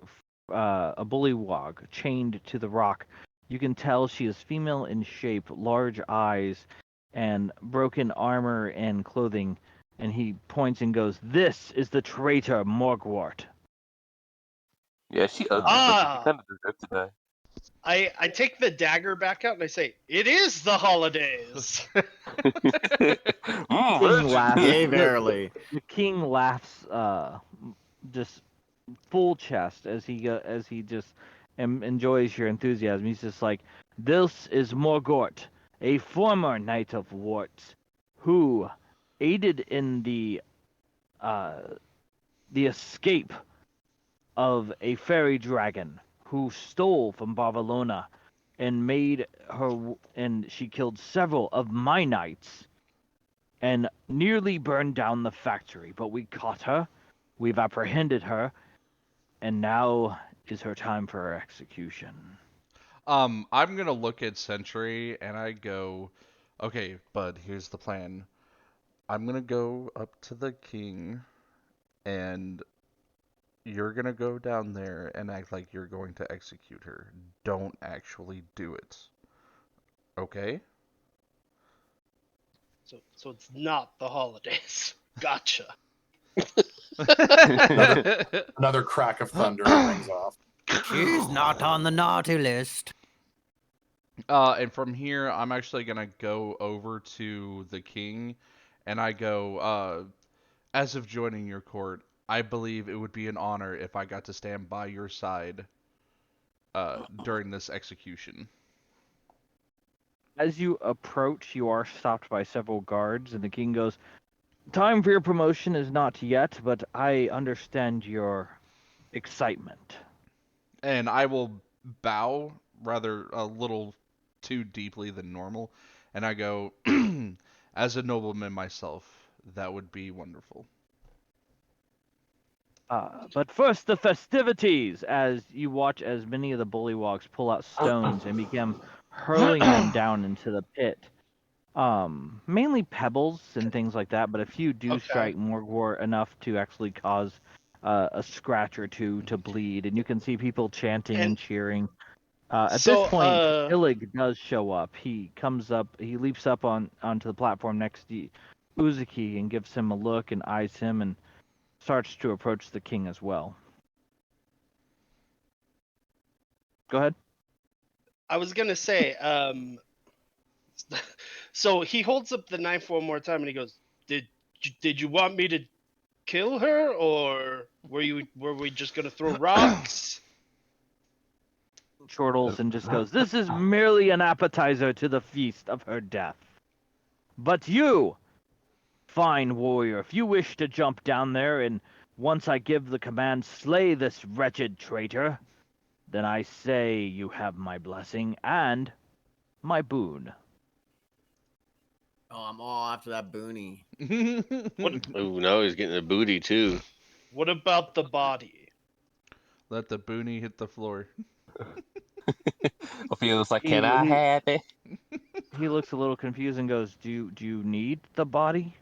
bullywug chained to the rock. You can tell she is female in shape, large eyes, and broken armor and clothing. And he points and goes, "This is the traitor Morgwart." Yeah, she ugly, but Ah. she kind of deserves to die. I take the dagger back out and I say, "It is the holidays." King laughs. Yea, verily. The king laughs, just full chest as he just enjoys your enthusiasm. He's just like, "This is Morgort, a former knight of Wart, who aided in the escape of a fairy dragon who stole from Barcelona and she killed several of my knights and nearly burned down the factory. But we caught her, we've apprehended her, and now is her time for her execution." I'm gonna look at Sentry and I go, okay, bud, here's the plan. I'm gonna go up to the king and you're gonna go down there and act like you're going to execute her. Don't actually do it. Okay? So it's not the holidays. Gotcha. Another crack of thunder rings off. She's not on the naughty list. And from here, I'm actually gonna go over to the king, and I go, as of joining your court, I believe it would be an honor if I got to stand by your side, during this execution. As you approach, you are stopped by several guards, and the king goes, "Time for your promotion is not yet, but I understand your excitement." And I will bow rather a little too deeply than normal, and I go, as a nobleman myself, that would be wonderful. But first, the festivities, as you watch as many of the bullywugs pull out stones and begin hurling them down into the pit. Mainly pebbles and things like that, but a few do strike Morgwart enough to actually cause a scratch or two to bleed, and you can see people chanting and cheering. At So, this point, Illig does show up. He comes up, he leaps up onto the platform next to Uzuki and gives him a look and eyes him and starts to approach the king as well. Go ahead. I was gonna say, so he holds up the knife one more time and he goes, "Did you want me to kill her, or were we just gonna throw rocks?" Chortles and just goes, "This is merely an appetizer to the feast of her death. But you, fine warrior, if you wish to jump down there and once I give the command, slay this wretched traitor, then I say you have my blessing and my boon. Oh, I'm all after that boonie. Oh, now he's getting a booty too. What about the body? Let the boonie hit the floor. Ophelia's like, He, can I he, have it? he looks a little confused and goes, do you need the body?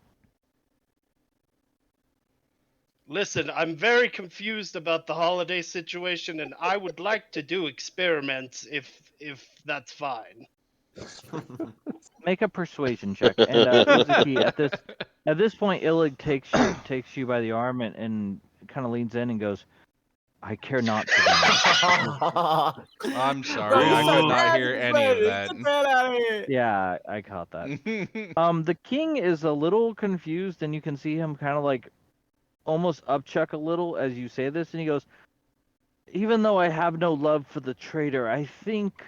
Listen, I'm very confused about the holiday situation, and I would like to do experiments if that's fine. Make a persuasion check. And Uzuki, at this point, Illig takes you by the arm and kind of leans in and goes, I care not for the I'm sorry, I could not hear any of that. Get that out of here. Yeah, I caught that. The king is a little confused, and you can see him kind of like almost upchuck a little as you say this, and he goes, even though I have no love for the traitor, I think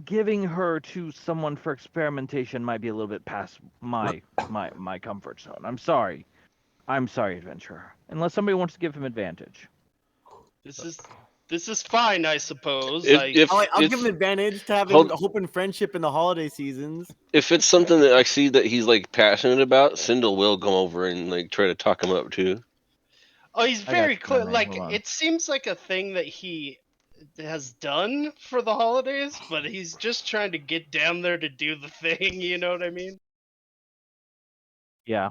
giving her to someone for experimentation might be a little bit past my comfort zone. I'm sorry, adventurer. Unless somebody wants to give him advantage. This is fine, I suppose. I'll give him advantage to having hope and friendship in the holiday seasons. If it's something that I see that he's like passionate about, Cyndal will come over and like try to talk him up too. Oh, he's very clear. Merryrain, Like, hold on. it seems like a thing that he has done for the holidays, but he's just trying to get down there to do the thing. You know what I mean? Yeah.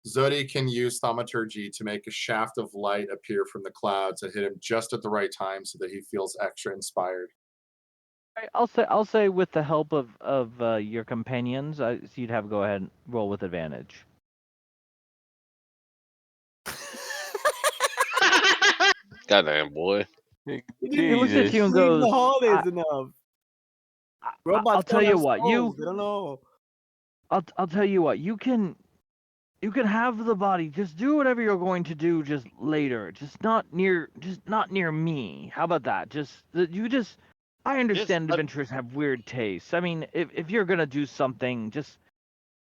Zodi can use thaumaturgy to make a shaft of light appear from the clouds and hit him just at the right time so that he feels extra inspired. I'll say with the help of your companions, so you'd have go ahead and roll with advantage. Goddamn boy. He looks at you and Leave goes, the holidays enough. Robots I'll tell you what, souls. They don't know. I'll tell you what, you can have the body. Just do whatever you're going to do just later. Just not near me. How about that? I understand adventurers have weird tastes. I mean, if you're gonna do something, just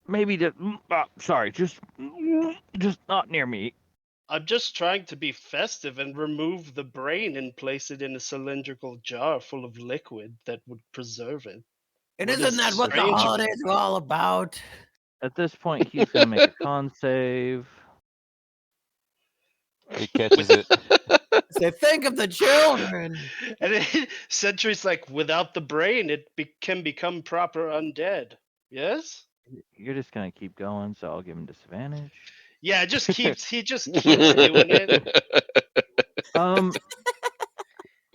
maybe just not near me. I'm just trying to be festive and remove the brain and place it in a cylindrical jar full of liquid that would preserve it. And What isn't is that what the strange about holidays are all about? At this point, he's gonna make a con save. He catches it. Say, think of the children. And Sentry's like, without the brain, it can become proper undead. Yes? You're just gonna keep going, so I'll give him disadvantage. Yeah, he just keeps doing it.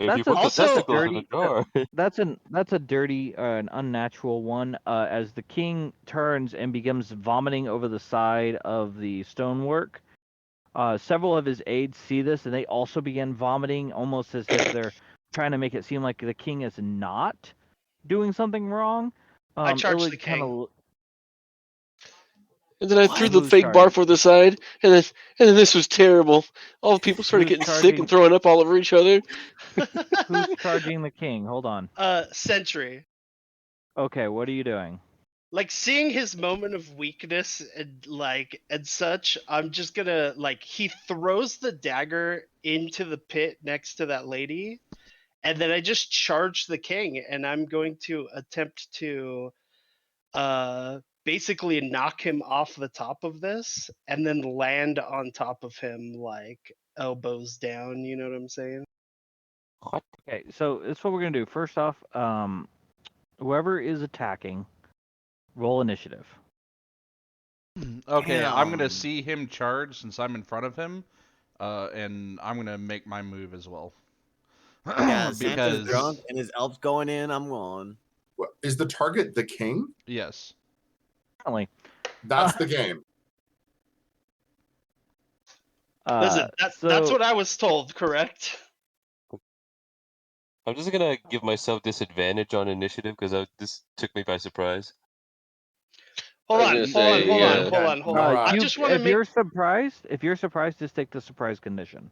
If you That's put the also testicles in a jar. that's a dirty, an unnatural one. As the king turns and begins vomiting over the side of the stonework, several of his aides see this and they also begin vomiting, almost as if they're trying to make it seem like the king is not doing something wrong. I charge the Illig king. And then I threw the Who's fake charging? bar for the side, and then this was terrible. All the people started Who's getting sick charging? and throwing up all over each other. Who's charging the king? Hold on. Sentry. Okay, what are you doing? Like, seeing his moment of weakness and such, I'm just gonna he throws the dagger into the pit next to that lady, and then I just charge the king, and I'm going to attempt to basically knock him off the top of this and then land on top of him, like elbows down, you know what I'm saying? Okay, so that's what we're gonna do. First off, whoever is attacking, roll initiative. Okay, I'm gonna Damn. see him charge since I'm in front of him, and I'm gonna make my move as well. Yeah, Santa's Because drunk and his elf's going in. I'm going. What, is the target the king? yes, Apparently, That's the game. Listen, that's what I was told, correct? I'm just gonna give myself disadvantage on initiative because this took me by surprise. Hold I on, was gonna say, hold on. I just want to make. if you're surprised, just take the surprise condition.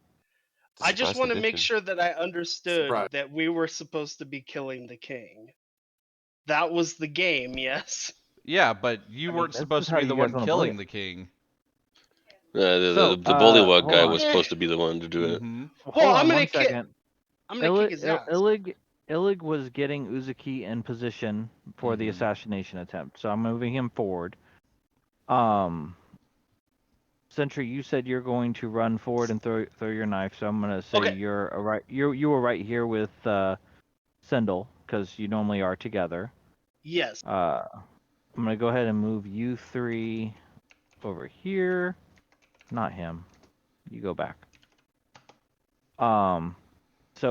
I just want to make Condition. sure that I understood Surprise. that we were supposed to be killing the king. That was the game, yes. yeah, but you weren't this supposed is to how be the you guys one wanna play killing it. the king. The Bullywug guy hold on. was supposed to be the one to do it. Mm-hmm. Hold Well, on I'm gonna one second. I'm gonna kick his ass. Illig was getting Uzuki in position for the Mhm. assassination attempt, so I'm moving him forward. Sentry, you said you're going to run forward and throw your knife, so I'm gonna say Okay. you were right here with Cyndal, because you normally are together. Yes. I'm gonna go ahead and move you three over here. Not him. You go back. So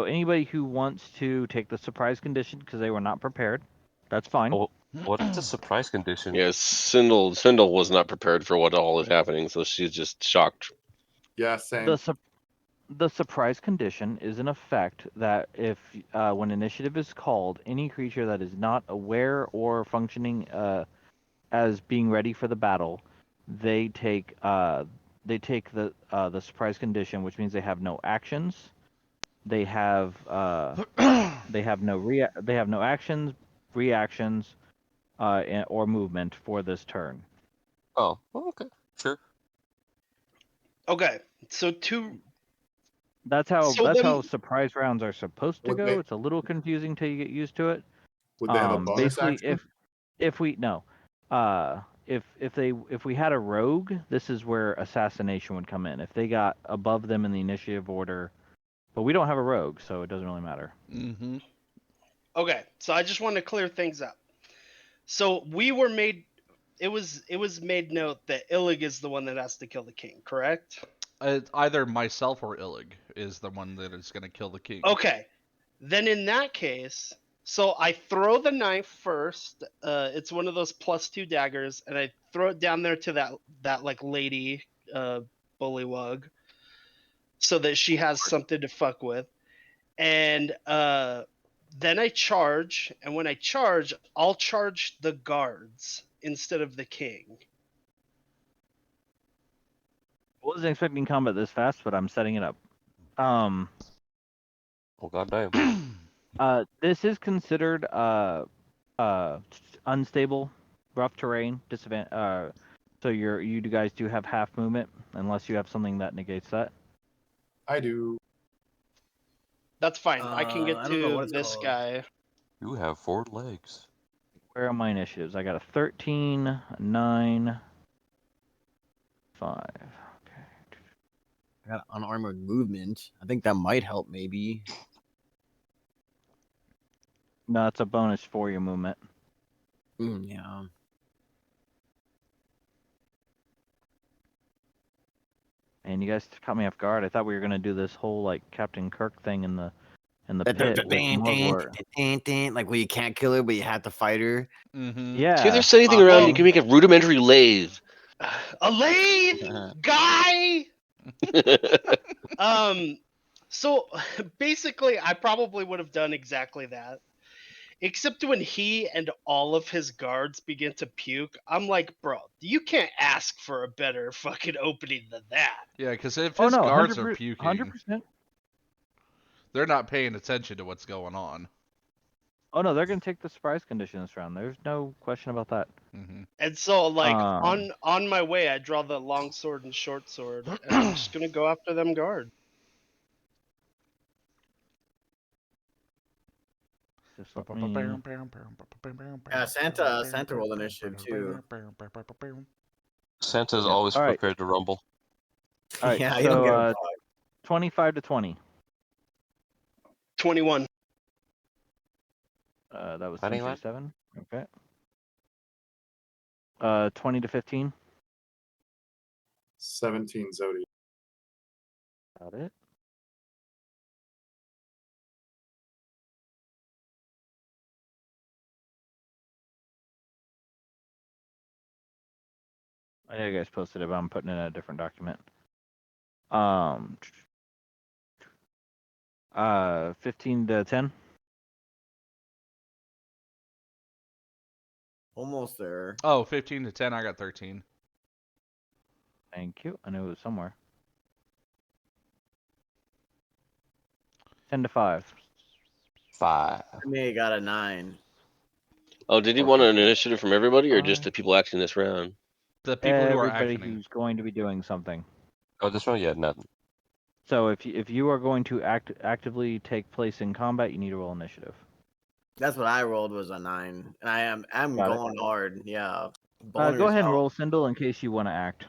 anybody who wants to take the surprise condition because they were not prepared, that's fine. Oh, what is the surprise condition? Yes, Cyndal was not prepared for what all is happening, so she's just shocked. Yeah, same. The surprise condition is an effect that if when initiative is called, any creature that is not aware or functioning as being ready for the battle, they take the surprise condition, which means they have no actions. They have no actions, reactions, or movement for this turn. Oh, okay, sure. Okay. So That's how So then- surprise rounds are supposed to Would go. they- It's a little confusing till you get used to it. Would they have a bonus Basically, action? if we had a rogue, this is where assassination would come in. If they got above them in the initiative order, but we don't have a rogue, so it doesn't really matter. Mm-hmm. Okay, so I just want to clear things up. So we were made. It was made note that Illig is the one that has to kill the king, correct? Either myself or Illig is the one that is going to kill the king. Okay, then in that case, so I throw the knife first. It's one of those +2 daggers, and I throw it down there to that like lady, Bullywug, so that she has something to fuck with. And then I charge, and when I charge, I'll charge the guards instead of the king. I wasn't expecting combat this fast, but I'm setting it up. Oh goddamn. This is considered unstable, rough terrain, so you guys do have half movement, unless you have something that negates that. I do. That's fine. I can get I don't know to what it's this called. guy. You have 4 legs. Where are my initiatives? I got a 13, a 9, 5. Okay. I got unarmored movement. I think that might help, maybe. No, it's a bonus for your movement. Yeah. And you guys caught me off guard. I thought we were gonna do this whole like Captain Kirk thing in the pit with Mugwort. Like where you can't kill her, but you have to fight her. Mm-hmm. Yeah. See, if there's anything around, you can make a rudimentary lathe. A lathe guy. So basically, I probably would have done exactly that. Except when he and all of his guards begin to puke, I'm like, bro, you can't ask for a better fucking opening than that. Yeah, because if Oh his no, guards are 100%, puking, 100%. they're not paying attention to what's going on. Oh no, they're gonna take the surprise condition this round. There's no question about that. Mm-hmm. And so, like, Um, on my way, I draw the long sword and short sword, and I'm just gonna go after them guard. Just let me... Yeah, Santa rolled initiative too. Santa's Yeah. always All right. prepared to rumble. All right, Yeah, you don't get a so 25 to 20. 21. That was 21? 7. Okay. 20 to 15. 17 Zodi. Got it. I know you guys posted it, but I'm putting it in a different document. 15 to 10. almost there. Oh, 15 to 10. I got 13. Thank you. I knew it was somewhere. 10 to 5. 5. I may got a 9. Oh, did you want an initiative from everybody, or just the people acting this round? The people who are Everybody actioning. who's going to be doing something. Oh, this one? Yeah, nothing. So if you are going to actively take place in combat, you need to roll initiative. That's what I rolled was a 9, and I'm Got it. going hard. Yeah. Go ahead and Boners roll out. Cyndal in case you want to act.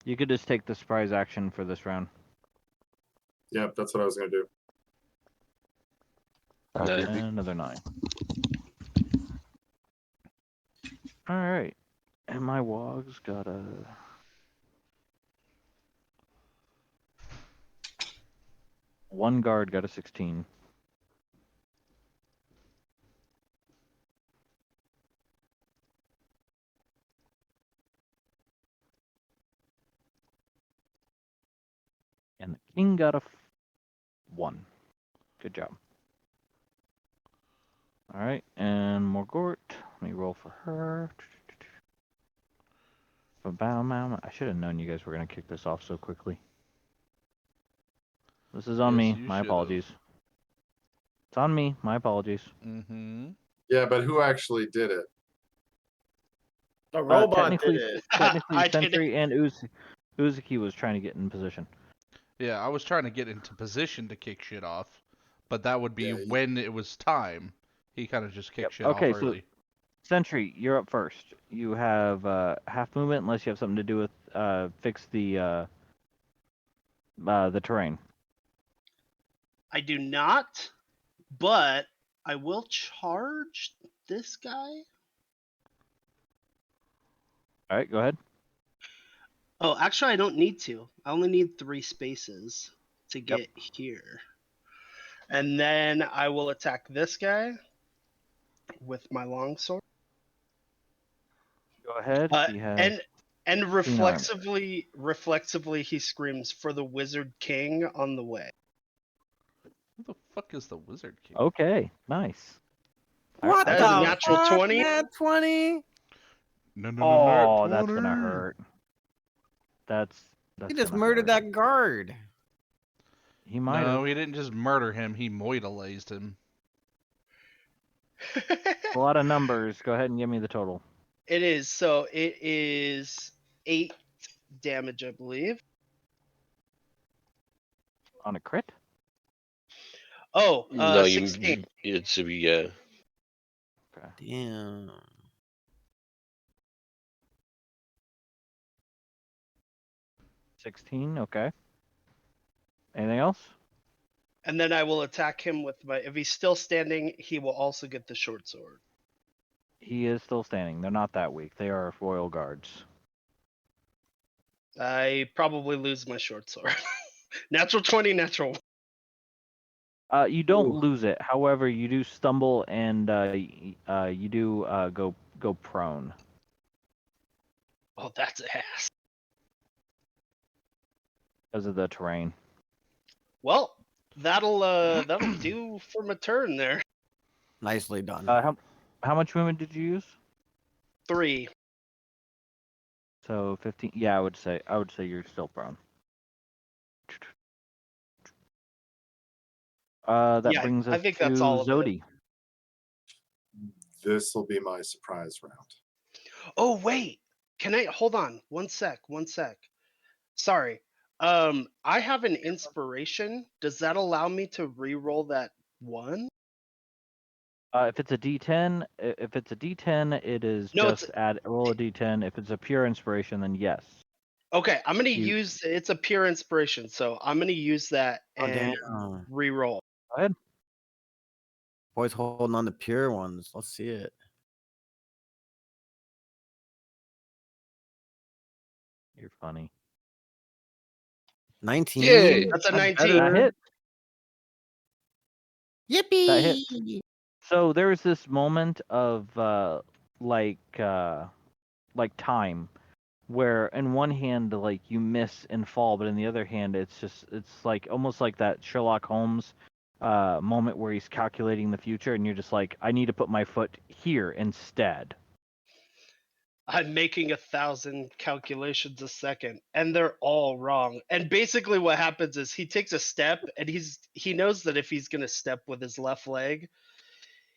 You could just take the surprise action for this round. Yep, that's what I was gonna do. Okay. And another 9. All right, and my wog's got a. One guard got a 16. And the king got a 1. Good job. All right, and Morgort. Let me roll for her. I should have known you guys were gonna kick this off so quickly. This is on Yes, me. you My should've. apologies. It's on me. My apologies. Mm-hmm. Yeah, but who actually did it? The robot technically, did it. technically, I did Sentry and Uzuki was trying to get in position. Yeah, I was trying to get into position to kick shit off, but that would be Yeah, when it was time. He kind of just kicked shit Okay, off early. so Sentry, you're up first. You have half movement unless you have something to do with fix the terrain. I do not, but I will charge this guy. All right, go ahead. Oh, actually, I don't need to. I only need 3 spaces to get here. And then I will attack this guy with my longsword. Go ahead. He has And 16 armor. reflexively, he screams for the Wizard King on the way. Who the fuck is the Wizard King? Okay, nice. What That the is a natural fuck? 20. Nat 20? No, Oh, that's gonna hurt. That's He just gonna murdered hurt. that guard. He might have. No, he didn't just murder him. He moidalized him. A lot of numbers. Go ahead and give me the total. It is 8 damage, I believe. On a crit? Oh, No, 16. it's Okay. Damn. 16, okay. Anything else? And then I will attack him with my. If he's still standing, he will also get the short sword. He is still standing. They're not that weak. They are royal guards. I probably lose my short sword. Natural 20, natural. You don't Ooh. lose it. However, you do stumble and you do go prone. Oh, that's ass. Because of the terrain. Well, that'll do for my turn there. Nicely done. How much movement did you use? 3. So 15. Yeah, I would say you're still prone. That Yeah, brings I us think to that's all of it. Zodi. This will be my surprise round. Oh wait, can I hold on? One sec. Sorry. I have an inspiration. Does that allow me to re-roll that 1? If it's a D10, it is No, just roll a D10. If it's a pure inspiration, then yes. Okay, I'm gonna You- use. It's a pure inspiration, so I'm gonna use that Oh, and damn. re-roll. Go ahead. Boys holding on the pure ones. Let's see it. You're funny. 19. Yay. That's a That's 19. better. That hit. Yippee! That hit. So there's this moment of like time where in one hand like you miss and fall, but in the other hand it's like almost like that Sherlock Holmes moment where he's calculating the future and you're just like, I need to put my foot here instead. I'm making 1,000 calculations a second, and they're all wrong. And basically, what happens is he takes a step, and he knows that if he's gonna step with his left leg,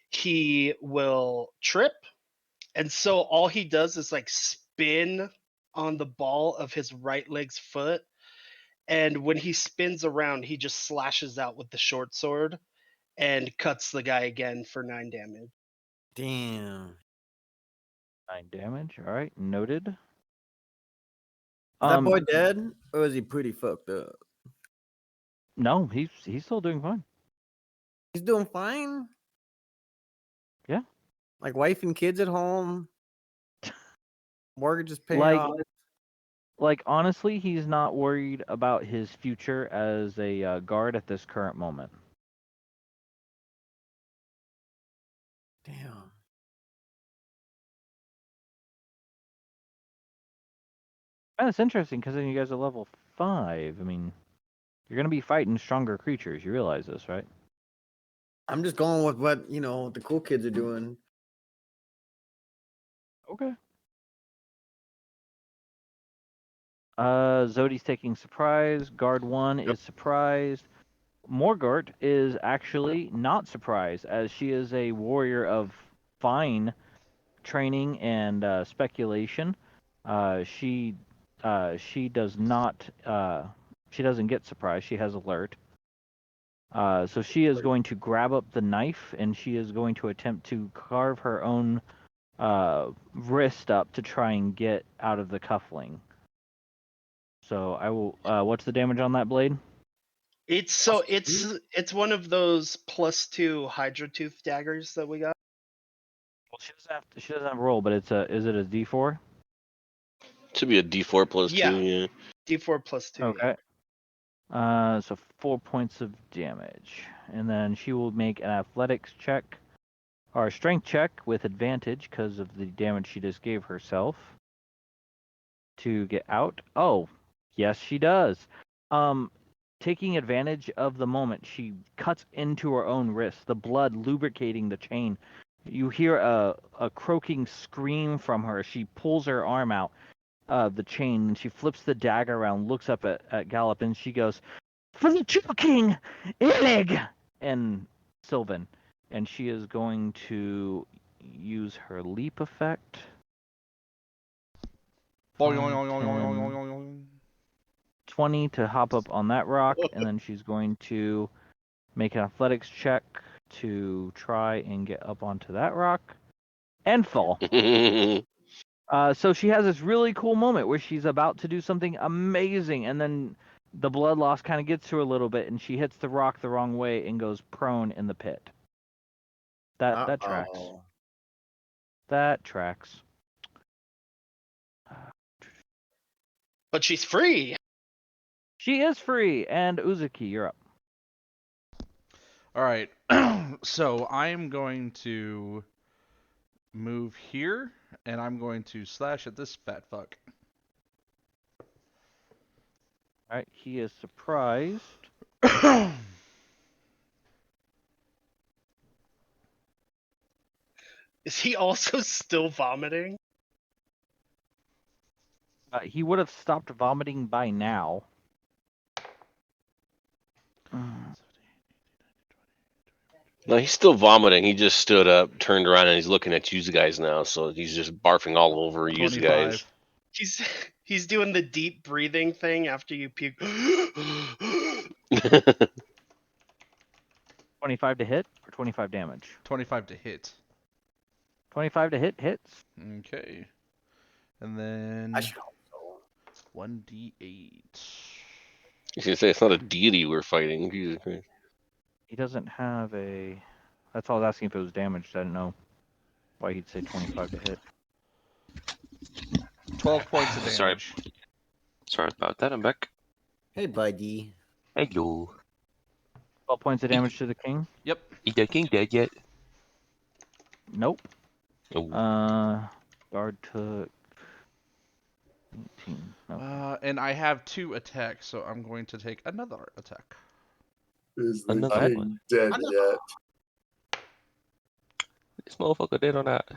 he will trip. And so all he does is like spin on the ball of his right leg's foot, and when he spins around, he just slashes out with the short sword and cuts the guy again for 9 damage. Damn. 9 damage. All right, noted. Is that boy dead, or is he pretty fucked up? No, he's still doing fine. He's doing fine. Yeah. Like wife and kids at home. Mortgage is paid Like- off. Like honestly, he's not worried about his future as a guard at this current moment. Damn. And it's interesting because then you guys are level 5. I mean, you're gonna be fighting stronger creatures. You realize this, right? I'm just going with what the cool kids are doing. Okay. Zodi's taking surprise. Guard 1 is surprised. Morgart is actually not surprised, as she is a warrior of fine training and speculation. She does not. She doesn't get surprised. She has alert. So she is going to grab up the knife and she is going to attempt to carve her own wrist up to try and get out of the cuffling. So I will. What's the damage on that blade? It's one of those +2 Hydra Tooth daggers that we got. Well, she doesn't have a roll, but is it a D4? Should be a D4 plus Yeah. 2. Yeah. D4 +2. Okay. So 4 points of damage, and then she will make an athletics check or a strength check with advantage because of the damage she just gave herself to get out. Oh, yes, she does. Taking advantage of the moment, she cuts into her own wrist, the blood lubricating the chain. You hear a croaking scream from her. She pulls her arm out of the chain, and she flips the dagger around, looks up at Gallop, and she goes, "For the true king, Illig!" and Sylvan. And she is going to use her leap effect. 20 to hop up on that rock, and then she's going to make an athletics check to try and get up onto that rock and fall. So she has this really cool moment where she's about to do something amazing, and then the blood loss kind of gets to her a little bit, and she hits the rock the wrong way and goes prone in the pit. That tracks. Uh-oh. That tracks. But she's free. She is free, and Uzuki, you're up. All right. So I'm going to move here, and I'm going to slash at this fat fuck. All right, he is surprised. Is he also still vomiting? He would have stopped vomiting by now. No, he's still vomiting. He just stood up, turned around, and he's looking at you guys now. So he's just barfing all over you guys. 25. He's doing the deep breathing thing after you puke. 25 to hit or 25 damage? 25 to hit. 25 to hit hits. Okay. And then I should hope so. 1d8. You should say it's not a deity we're fighting. Jesus Christ. He doesn't have a. That's all I was asking if it was damaged. I didn't know why he'd say 25 to hit. 12 points of damage. Sorry about that. I'm back. Hey, buddy. Hello. 12 points of damage to the king? Yep. Is the king dead yet? Nope. Oh. Guard took 18. No. And I have 2 attacks, so I'm going to take another attack. Is the Another king one. dead yet? This motherfucker dead or not?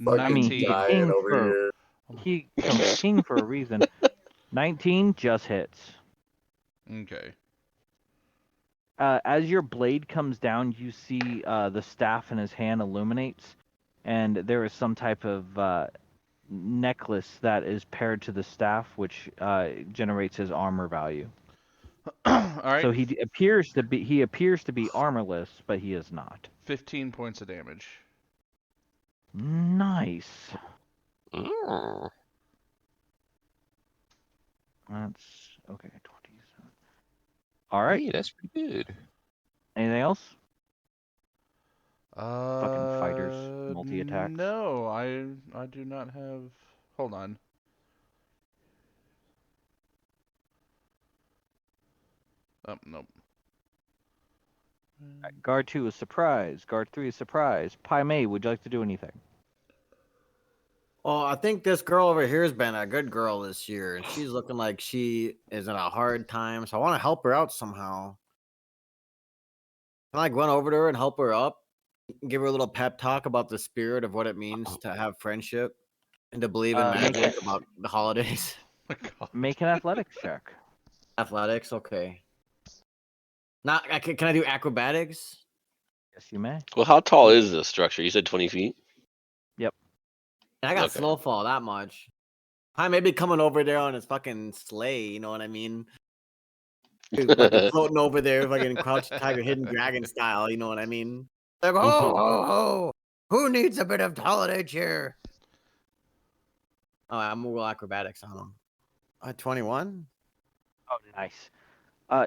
Fucking I mean, he's dying king over for here. he becomes king for a reason. 19 just hits. Okay. As your blade comes down, you see the staff in his hand illuminates, and there is some type of necklace that is paired to the staff, which generates his armor value. All right. So he appears to be armorless, but he is not. 15 points of damage. Nice. Mm. That's okay. 27. All right. Hey, that's pretty good. Anything else? Fucking fighters, multi-attacks. No, I do not have. Hold on. Oh, nope. Guard 2 is surprise. Guard 3 is surprise. Pai Mei, would you like to do anything? Oh, I think this girl over here has been a good girl this year, and she's looking like she is in a hard time. So I want to help her out somehow. Can I run over to her and help her up? Give her a little pep talk about the spirit of what it means to have friendship and to believe in magic about the holidays. Oh my God. Make an athletics check. Athletics, okay. Not can I do acrobatics? Yes, you may. Well, how tall is this structure? You said 20 feet? I got Okay. snowfall that much. I may be coming over there on his fucking sleigh, you know what I mean? Fucking floating over there, fucking crouch tiger, hidden dragon style, you know what I mean? Like, ho, ho, ho. Who needs a bit of holiday cheer? Oh, I'm gonna roll acrobatics on him. 21? Oh, nice.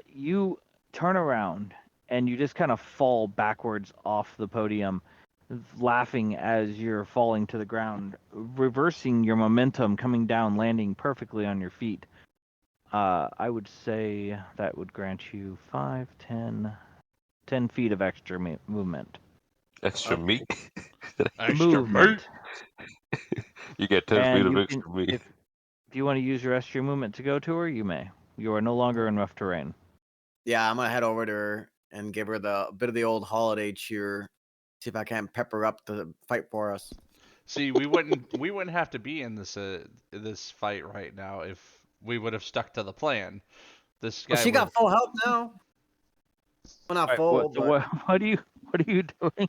You turn around and you just kind of fall backwards off the podium, laughing as you're falling to the ground, reversing your momentum, coming down, landing perfectly on your feet. I would say that would grant you 5, 10 feet of extra movement. Extra Okay. meat. Extra Movement. You get 10 feet And of you extra can, meat. if you want to use your extra movement to go to her, you may. You are no longer in rough terrain. Yeah, I'm gonna head over to her and give her the bit of the old holiday cheer. See if I can't pep her up to fight for us. See, we wouldn't have to be in this fight right now if we would have stuck to the plan. This guy Well, she got would- full health now. Well, not Alright, full, but what are you doing?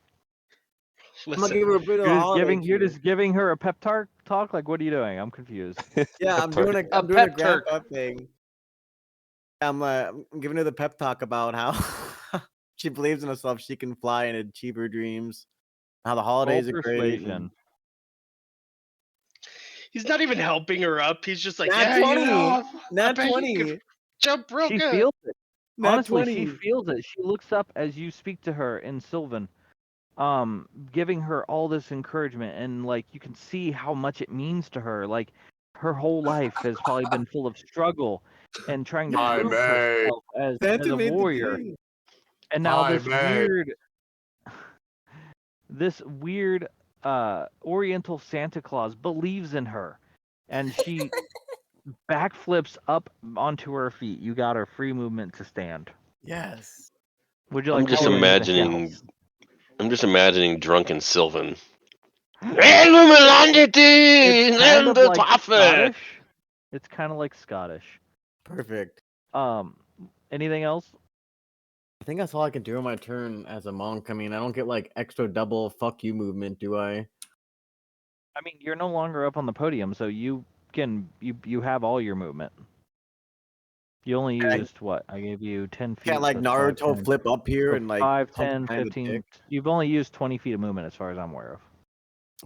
I'm gonna give her a bit of holiday You're cheer. just giving her a pep talk? Like, what are you doing? I'm confused. Yeah, I'm doing a A doing a pep talk. grandpa thing. I'm giving her the pep talk about how she believes in herself. She can fly and achieve her dreams. How the Roll holidays are great. persuasion. He's not even helping her up. He's just like, Nat yeah, 20. you know, I Nat bet you 20. could jump real She good. feels it. Nat Honestly, she 20. feels it. She looks up as you speak to her in Sylvan, giving her all this encouragement, and like you can see how much it means to her. Like her whole life has probably been full of struggle and trying to Pai prove Mey. herself as Santa a made the warrior. king. And now Pai this Mey. weird Oriental Santa Claus believes in her, and she backflips up onto her feet. You got her free movement to stand. Yes. Would you I'm like just to do anything imagining. else? I'm just imagining drunken Sylvan. Illuminati It's kind and of the like Tafel. Scottish. It's kind of like Scottish. Perfect. Anything else? I think that's all I can do on my turn as a monk. I mean, I don't get like extra double fuck you movement, do I? I mean, you're no longer up on the podium, so you have all your movement. You only used what? I gave you 10 feet. Can't like so it's 5, Naruto 10. flip up here So and like 5, pump 10, behind the 15. dick? You've only used 20 feet of movement as far as I'm aware of.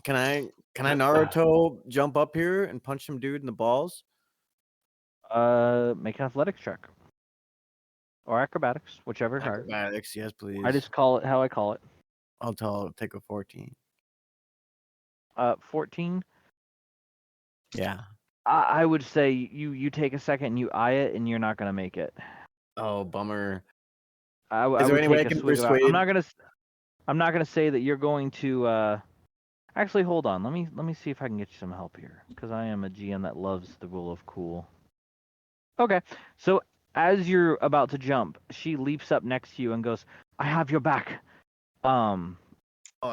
Can I Naruto jump up here and punch some dude in the balls? Make an athletics check. Or acrobatics, whichever higher. Acrobatics, yes, please. I just call it how I call it. I'll take a 14. 14. Yeah. I would say you take a second and you eye it, and you're not gonna make it. Oh, bummer. I Is there would any way I take a can swig of it. persuade? I'm not gonna say that you're going to. Actually, hold on. Let me see if I can get you some help here, because I am a GM that loves the rule of cool. Okay, so as you're about to jump, she leaps up next to you and goes, "I have your back." Oh,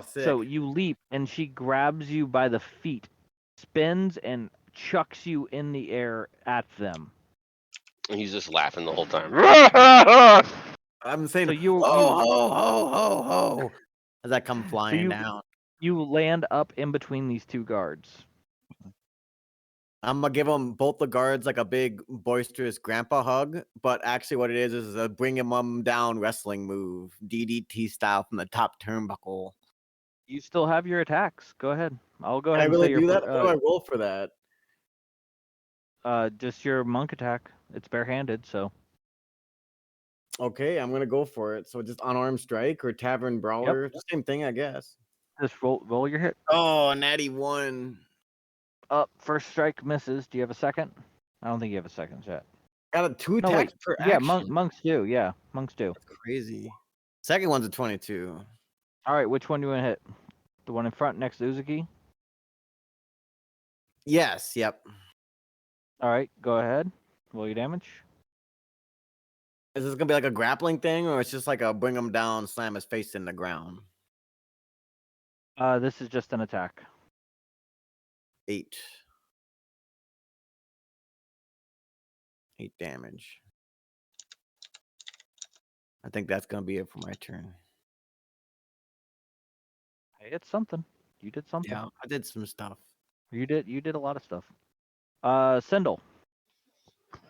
sick. So you leap, and she grabs you by the feet, spins, and chucks you in the air at them. And he's just laughing the whole time. I'm saying, So you ho, ho, ho, ho, ho, as I come flying you- down. you land up in between these two guards. I'm gonna give them both the guards like a big boisterous grandpa hug, but actually what it is a bring him down wrestling move, DDT style from the top turnbuckle. You still have your attacks. Go ahead. I'll go Can I ahead and really say do your that? What do I roll for that? just your monk attack. It's barehanded, so Okay, I'm gonna go for it. So just unarmed strike or tavern brawler, same thing, I guess. just roll your hit. Oh, natty 1. Up, first strike misses. Do you have a second? I don't think you have a second yet. Got a 2 No, attacks wait. per Yeah, action. monks do. Yeah, monks do. That's crazy. Second one's a 22. All right, which one do you want to hit? The one in front next to Uzuki? Yes, yep. All right, go ahead. Roll your damage. Is this gonna be like a grappling thing, or it's just like a bring him down, slam his face in the ground? This is just an attack. 8. 8 damage. I think that's gonna be it for my turn. Hey, it's something. You did something. Yeah, I did some stuff. You did a lot of stuff. Cyndal.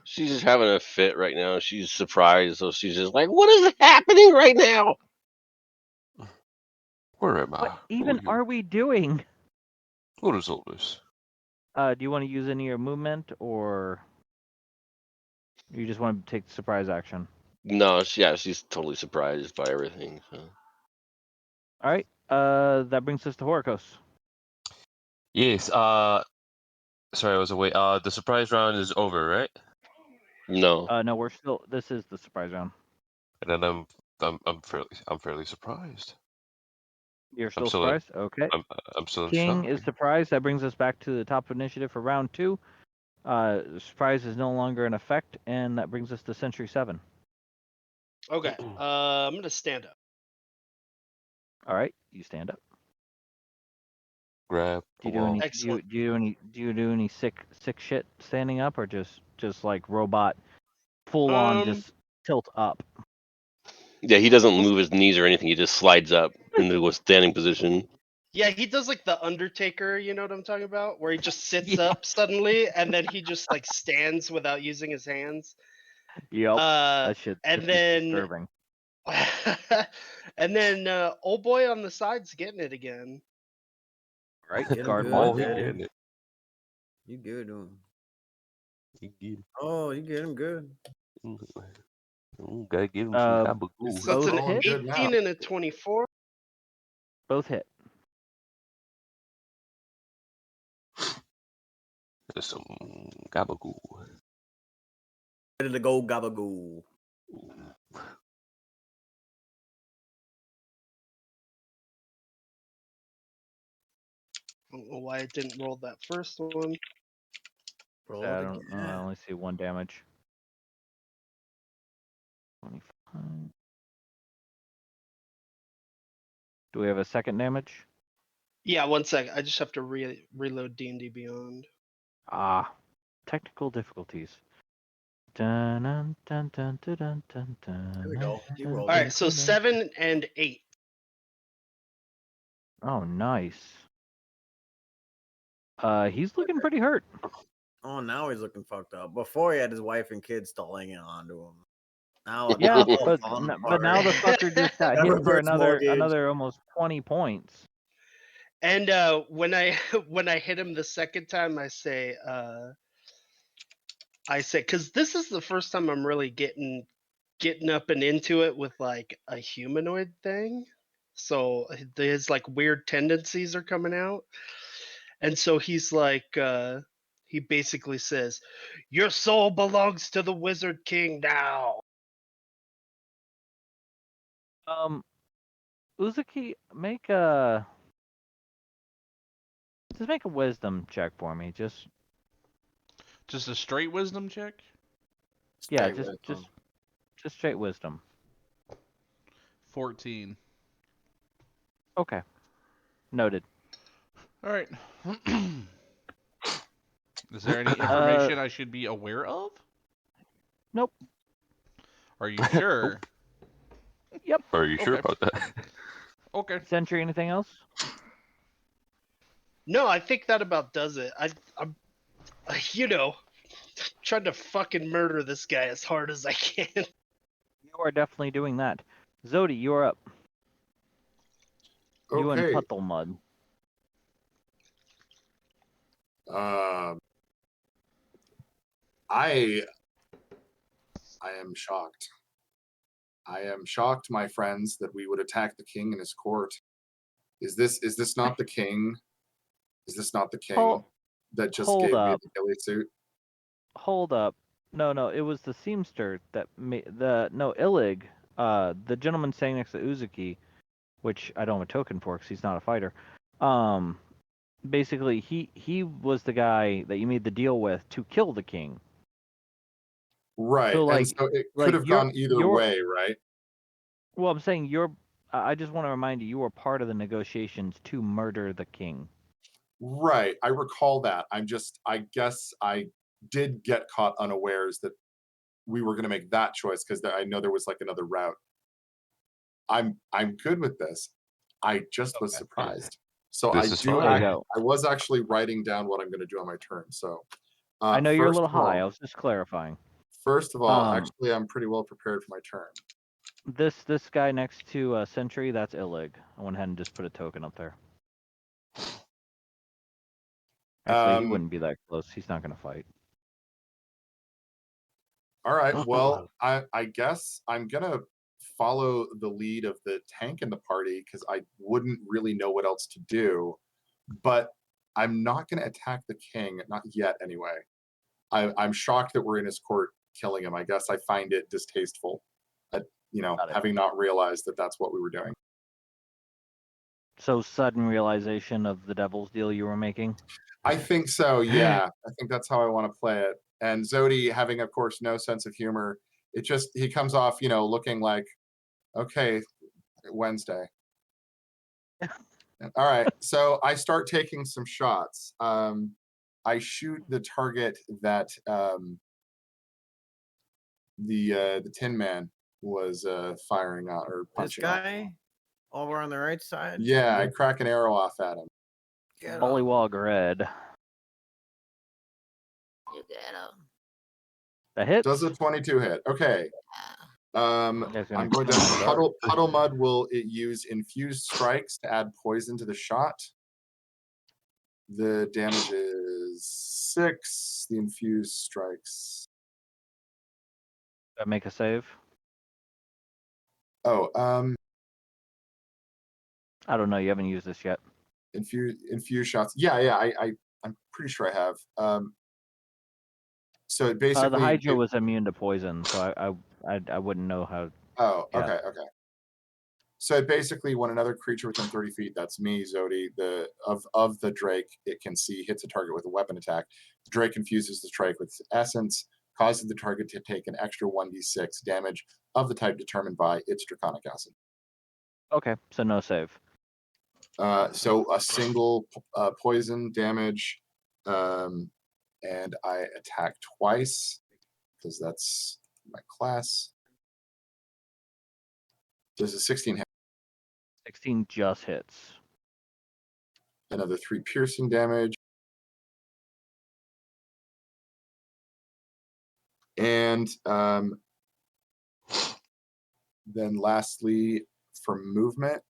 She's just having a fit right now. She's surprised, so she's just like, "What is happening right now?" Where am I? What even are we doing? What is all this? Do you want to use any of your movement, or you just want to take the surprise action? No, she's totally surprised by everything. So. All right. That brings us to Horakos. Yes. Sorry, I was away. The surprise round is over, right? No. No, we're still. This is the surprise round. And then I'm fairly surprised. You're still still surprised? Okay. I'm still in King shock. is surprised. That brings us back to the top of initiative for round 2. Surprise is no longer in effect, and that brings us to Sentry 7. Okay. I'm gonna stand up. All right, you stand up. Grab Do the you do wall. any? Excellent. Do you do any sick shit standing up, or just like robot, full on just tilt up? Yeah, he doesn't move his knees or anything. He just slides up into a standing position. Yeah, he does like the Undertaker, you know what I'm talking about? Where he just sits Yeah. up suddenly and then he just like stands without using his hands. Yep. That shit's then disturbing. and then old boy on the side's getting it again. Right, Get him guard good, one. Oh, he Daddy. getting it. You good? He get it. Oh, you get him good. Gotta give him some Uh, gabagool. So it's Both an hit? Good now. 18 and a 24. Both hit. There's some gabagool. Ready to go, gabagoo. I don't know why I didn't roll that first one. Roll I it don't know. I again. only see 1 damage. 25. Do we have a second damage? Yeah, 1 sec. I just have to reload D&D Beyond. Ah, technical difficulties. Dun, dun, dun, dun, dun, dun, dun, dun, There we go. You dun, rolled All it. right, so 7 and 8. Oh, nice. He's looking pretty hurt. Oh, now he's looking fucked up. Before he had his wife and kids stalling in onto him. Now, Yeah, now but it's falling but now the apart. fucker just got That hit for reverse mortgage. another almost 20 points. And when I hit him the second time, I say, because this is the first time I'm really getting up and into it with like a humanoid thing. So his like weird tendencies are coming out. And so he's like, he basically says, "Your soul belongs to the Wizard King now." Uzuki, make a wisdom check for me. Just Just a straight wisdom check? yeah, Straight wisdom. just straight wisdom. 14. Okay. Noted. All right. Is there any information I should be aware of? Nope. Are you sure? Yep. Are you sure Okay. about that? Okay. Sentry, anything else? No, I think that about does it. You know, trying to fucking murder this guy as hard as I can. You are definitely doing that. Zodi, you're up. You and Okay. Puddle Mud. I am shocked. I am shocked, my friends, that we would attack the king in his court. Is this not the king? Is this not the king Hold, that just hold gave me up. the ghillie suit? Hold up. No, it was the seamster that made Illig, the gentleman standing next to Uzuki, which I don't have a token for because he's not a fighter. Basically, he was the guy that you made the deal with to kill the king. Right. So And so it could have gone either way, right? Well, I'm saying I just want to remind you, you were part of the negotiations to murder the king. Right. I recall that. I guess I did get caught unawares that we were going to make that choice because I know there was like another route. I'm good with this. I just was surprised. So This is fine. I was actually writing down what I'm going to do on my turn. So I know you're a little first of all- high. I was just clarifying. First of all, actually, I'm pretty well prepared for my turn. This guy next to Sentry, that's Illig. I went ahead and just put a token up there. Actually, he wouldn't be that close. He's not going to fight. All right. Well, I guess I'm going to follow the lead of the tank in the party because I wouldn't really know what else to do. But I'm not going to attack the king, not yet anyway. I'm shocked that we're in his court killing him. I guess I find it distasteful, having not realized that that's what we were doing. So sudden realization of the devil's deal you were making? I think so, yeah. I think that's how I want to play it. And Zodi, having, of course, no sense of humor, he comes off, looking like, okay, Wednesday. All right, so I start taking some shots. I shoot the target that the Tin Man was firing on or This punching on. guy over on the right side. Yeah, I crack an arrow off at him. Bullywug Red. You get him. That hits. Does a 22 hit? Okay. I'm going to Puddle Mud will use infused strikes to add poison to the shot. The damage is 6. The infused strikes. That make a save? Oh, I don't know. You haven't used this yet. Infused shots. Yeah. I'm pretty sure I have. So it basically the Hydra was immune to poison, so I wouldn't know how. Oh, yeah. okay. So basically, when another creature within 30 feet, that's me, Zodi, of the Drake, it can see hits a target with a weapon attack. The Drake infuses the Drake with essence, causes the target to take an extra 1d6 damage of the type determined by its draconic acid. Okay, so no save. So a single poison damage, and I attack twice because that's my class. Does a 16 hit? 16 just hits. Another 3 piercing damage. And then lastly, for movement,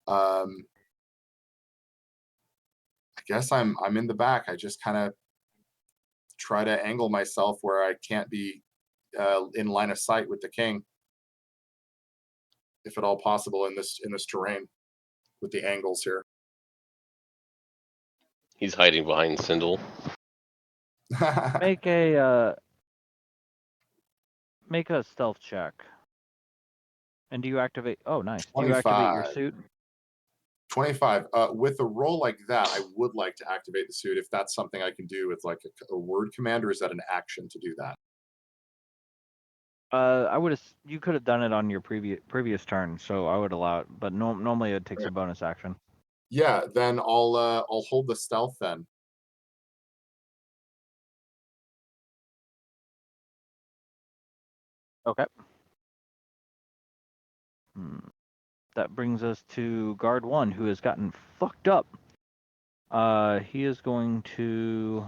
I guess I'm in the back. I just kind of try to angle myself where I can't be in line of sight with the king, if at all possible in this terrain with the angles here. He's hiding behind Cyndal. Make a stealth check. And do you activate? Oh, nice. 25. Do you activate your suit? 25. With a roll like that, I would like to activate the suit if that's something I can do with like a word command, or is that an action to do that? I would have. You could have done it on your previous turn, so I would allow it. But normally it takes a bonus action. Yeah, then I'll hold the stealth then. Okay. That brings us to guard 1, who has gotten fucked up. He is going to.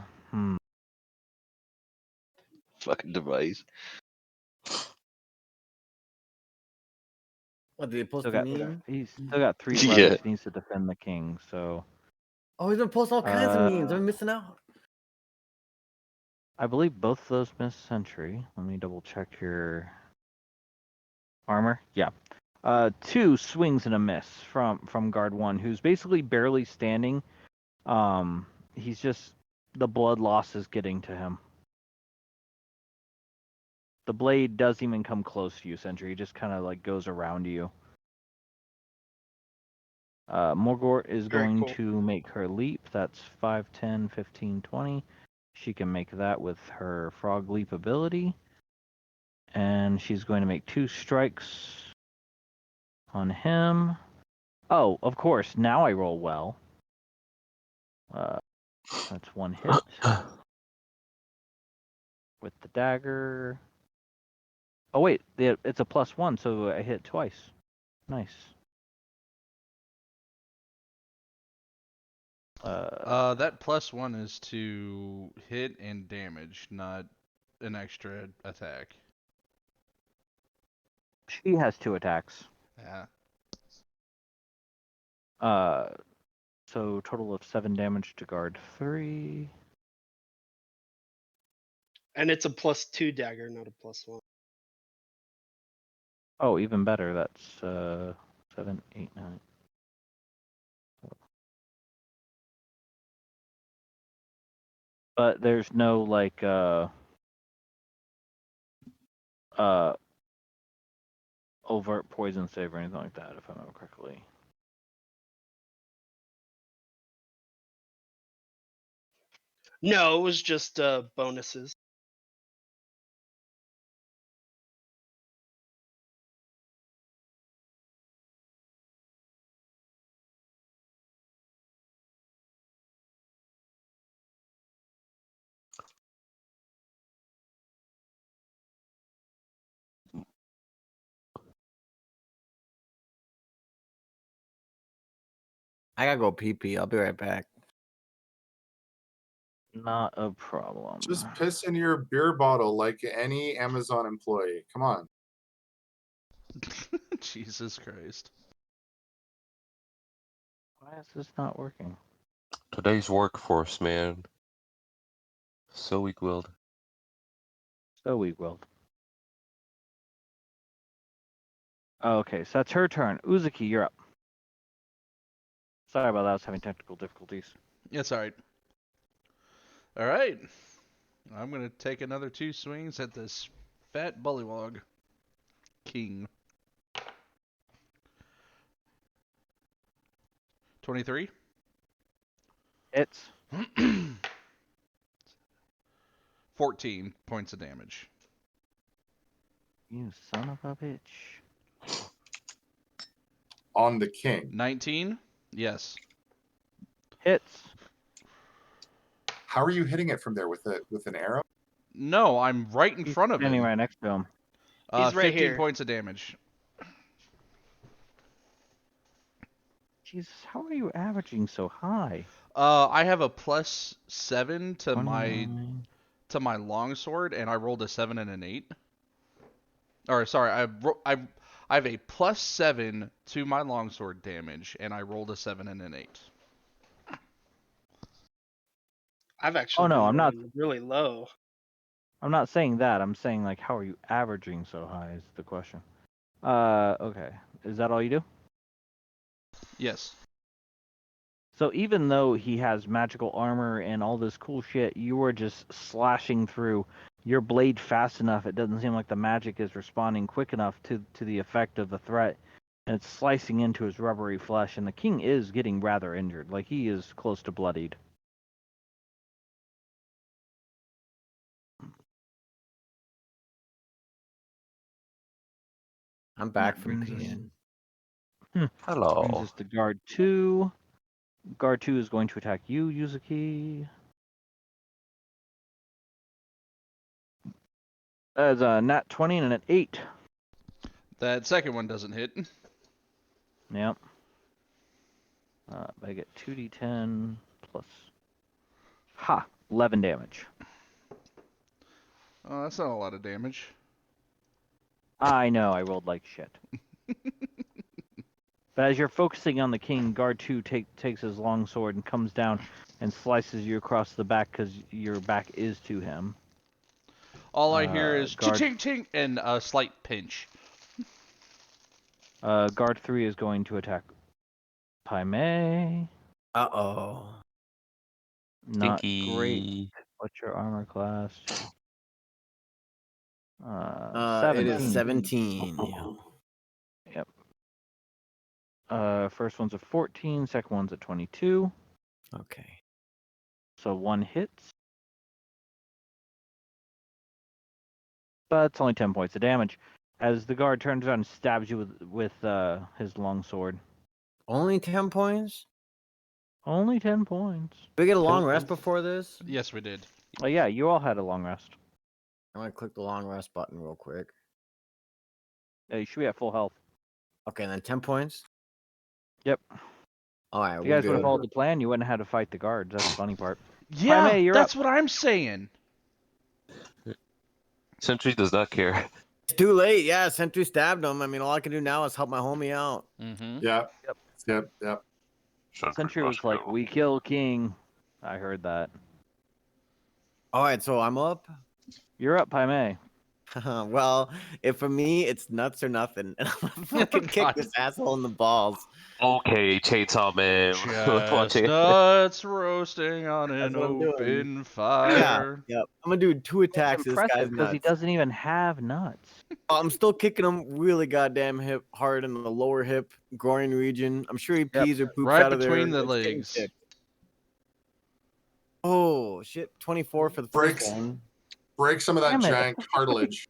Fucking device. What did he post Still a got, meme? he's still got 3 Yeah. left. He needs to defend the king. So Oh, he's gonna post all kinds of memes. I'm missing out. I believe both of those miss Sentry. Let me double check your armor. Yeah. 2 swings and a miss from guard 1, who's basically barely standing. He's just, the blood loss is getting to him. The blade doesn't even come close to you, Sentry. It just kind of like goes around you. Morgort is Very going cool. to make her leap. That's 5, 10, 15, 20. She can make that with her frog leap ability. And she's going to make 2 strikes on him. Oh, of course, now I roll well. That's 1 hit with the dagger. Oh wait, it's a +1, so I hit twice. Nice. That +1 is to hit and damage, not an extra attack. She has 2 attacks. Yeah. So total of 7 damage to guard 3. And it's a +2 dagger, not a +1. Oh, even better. That's 7, 8, 9. But there's no like overt poison save or anything like that, if I remember correctly. No, it was just bonuses. I gotta go pee pee. I'll be right back. Not a problem. Just piss in your beer bottle like any Amazon employee. Come on. Jesus Christ. Why is this not working? Today's workforce, man. So weak-willed. So weak-willed. Okay, so that's her turn. Uzuki, you're up. Sorry about that. I was having technical difficulties. It's alright. Alright. I'm gonna take another 2 swings at this fat Bullywug King. 23. It's 14 points of damage. you son of a bitch. On the king. 19? Yes. Hits. How are you hitting it from there with an arrow? No, I'm right in He's front of standing him. right next to him. He's right 15 here. points of damage. Jesus, how are you averaging so high? I have a +7 to my 29. longsword, and I rolled a 7 and an 8. Or sorry, I have a +7 to my longsword damage, and I rolled a 7 and an 8. I've actually no, been I'm not- rolling really low. I'm not saying that. I'm saying like, how are you averaging so high is the question. Okay. Is that all you do? Yes. So even though he has magical armor and all this cool shit, you are just slashing through your blade fast enough. It doesn't seem like the magic is responding quick enough to the effect of the threat. And it's slicing into his rubbery flesh. And the king is getting rather injured. Like, he is close to bloodied. I'm back That from brings us- peeing. Brings Hello. us to guard 2. Guard 2 is going to attack you, Yuzuki. That is a nat 20 and an 8. That second one doesn't hit. Yep. I get 2d10 plus... Ha! 11 damage. Oh, that's not a lot of damage. I know, I rolled like shit. But as you're focusing on the king, guard 2 takes his long sword and comes down and slices you across the back because your back is to him. All I hear is guard- ching and a slight pinch. Guard 3 is going to attack Pai Mey. Uh-oh. Not Stinky. great. What's your armor class? It is 17. 17. Yep. First one's a 14, second one's a 22. Okay. So 1 hits. But it's only 10 points of damage. As the guard turns around and stabs you with his long sword. Only 10 points? Only 10 points. Did we get a long rest before this? Yes, we did. Oh yeah, you all had a long rest. I'm gonna click the long rest button real quick. Yeah, you should be at full health. Okay, and then 10 points? Yep. Alright, If we're you guys would good. have followed the plan, you wouldn't have had to fight the guards. That's the funny part. Yeah, Mey, you're that's what I'm saying. Sentry does not care. It's too late. Yeah, Sentry stabbed him. I mean, all I can do now is help my homie out. Mm-hmm. Yeah. Yep. Yep. Sentry was like, "We kill king." I heard that. Alright, so I'm up. You're up, Pai Mey. Well, if for me, it's nuts or nothing. And I'm gonna fucking kick God. this asshole in the balls. Okay, Chainsaw Man. Chestnuts roasting on an That's what I'm doing. open Yeah, fire. yep. I'm gonna do 2 attacks. This Impressive guy's because he nuts. doesn't even have nuts. I'm still kicking him really goddamn hard in the lower hip groin region. I'm sure he pees or poops Right out of there. between the It's getting legs. kicked. Oh shit! 24 for the first Breaks. one. Break some of that Damn it. giant cartilage.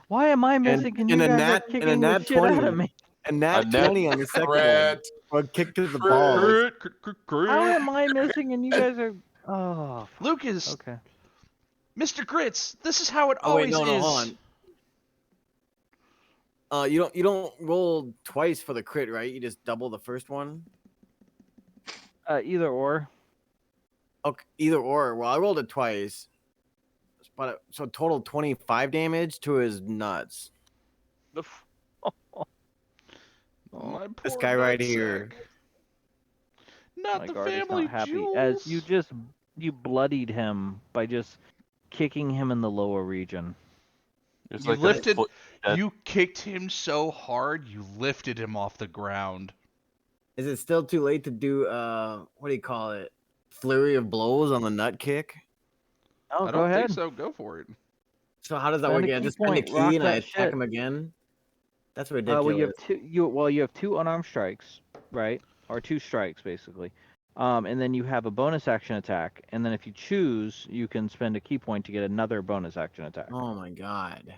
Why am I missing and you and a guys nat- are and a kicking the nat shit out 20. of me? And nat A nat 20 on the second one. Crit. Or a kick to the Crit. balls. How am I missing and you guys are... Oh, fuck. Lucas, Okay. Mr. Grits, this is how it Oh wait, always no, is. hold on. You don't roll twice for the crit, right? You just double the first one. Either or. Okay, either or. Well, I rolled it twice, but so total 25 damage to his nuts. My This poor guy right nutsack. here. Not My the guard is family not happy. jewels. As you bloodied him by just kicking him in the lower region. It's You like a lifted. foot- You kicked him so hard, you lifted him off the ground. Is it still too late to do what do you call it? Flurry of blows on the nut kick? Oh, I go don't ahead. think so. Go for it. So how does that Spend work? a Yeah, key just spend the point, rock key and I that attack shit. him again. That's ridiculous. Well, you have 2 unarmed strikes, right? Or 2 strikes basically. And then you have a bonus action attack, and then if you choose, you can spend a key point to get another bonus action attack. Oh my god!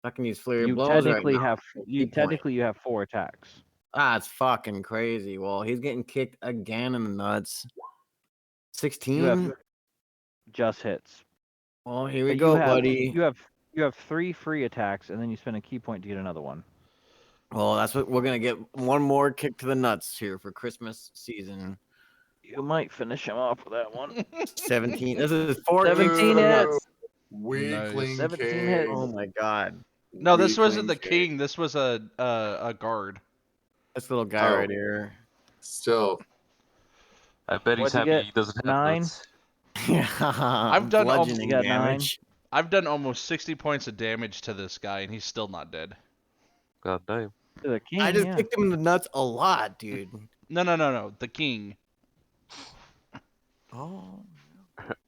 I can use flurry of You blows technically right now. have Key point. you have 4 attacks. Ah, it's fucking crazy. Well, he's getting kicked again in the nuts. 16. You have just hits. Well, here we But go, buddy. You have 3 free attacks, and then you spend a key point to get another one. Well, that's what we're gonna get. One more kick to the nuts here for Christmas season. You might finish him off with that one. 17. This is 4 kicks to 17 the hits. nuts. Weakling 17 king. hits. Oh my god! No, this wasn't the Weakling king. This was a guard. This little guy Oh. right here. Still. I bet he's What'd you happy get? he doesn't have 9? nuts. Yeah, I've done almost- bludgeoning You got damage. I've done almost 60 points of damage to this guy, and he's still not dead. God damn. To the king, I just yeah. kicked him in the nuts a lot, dude. No. The king. Oh.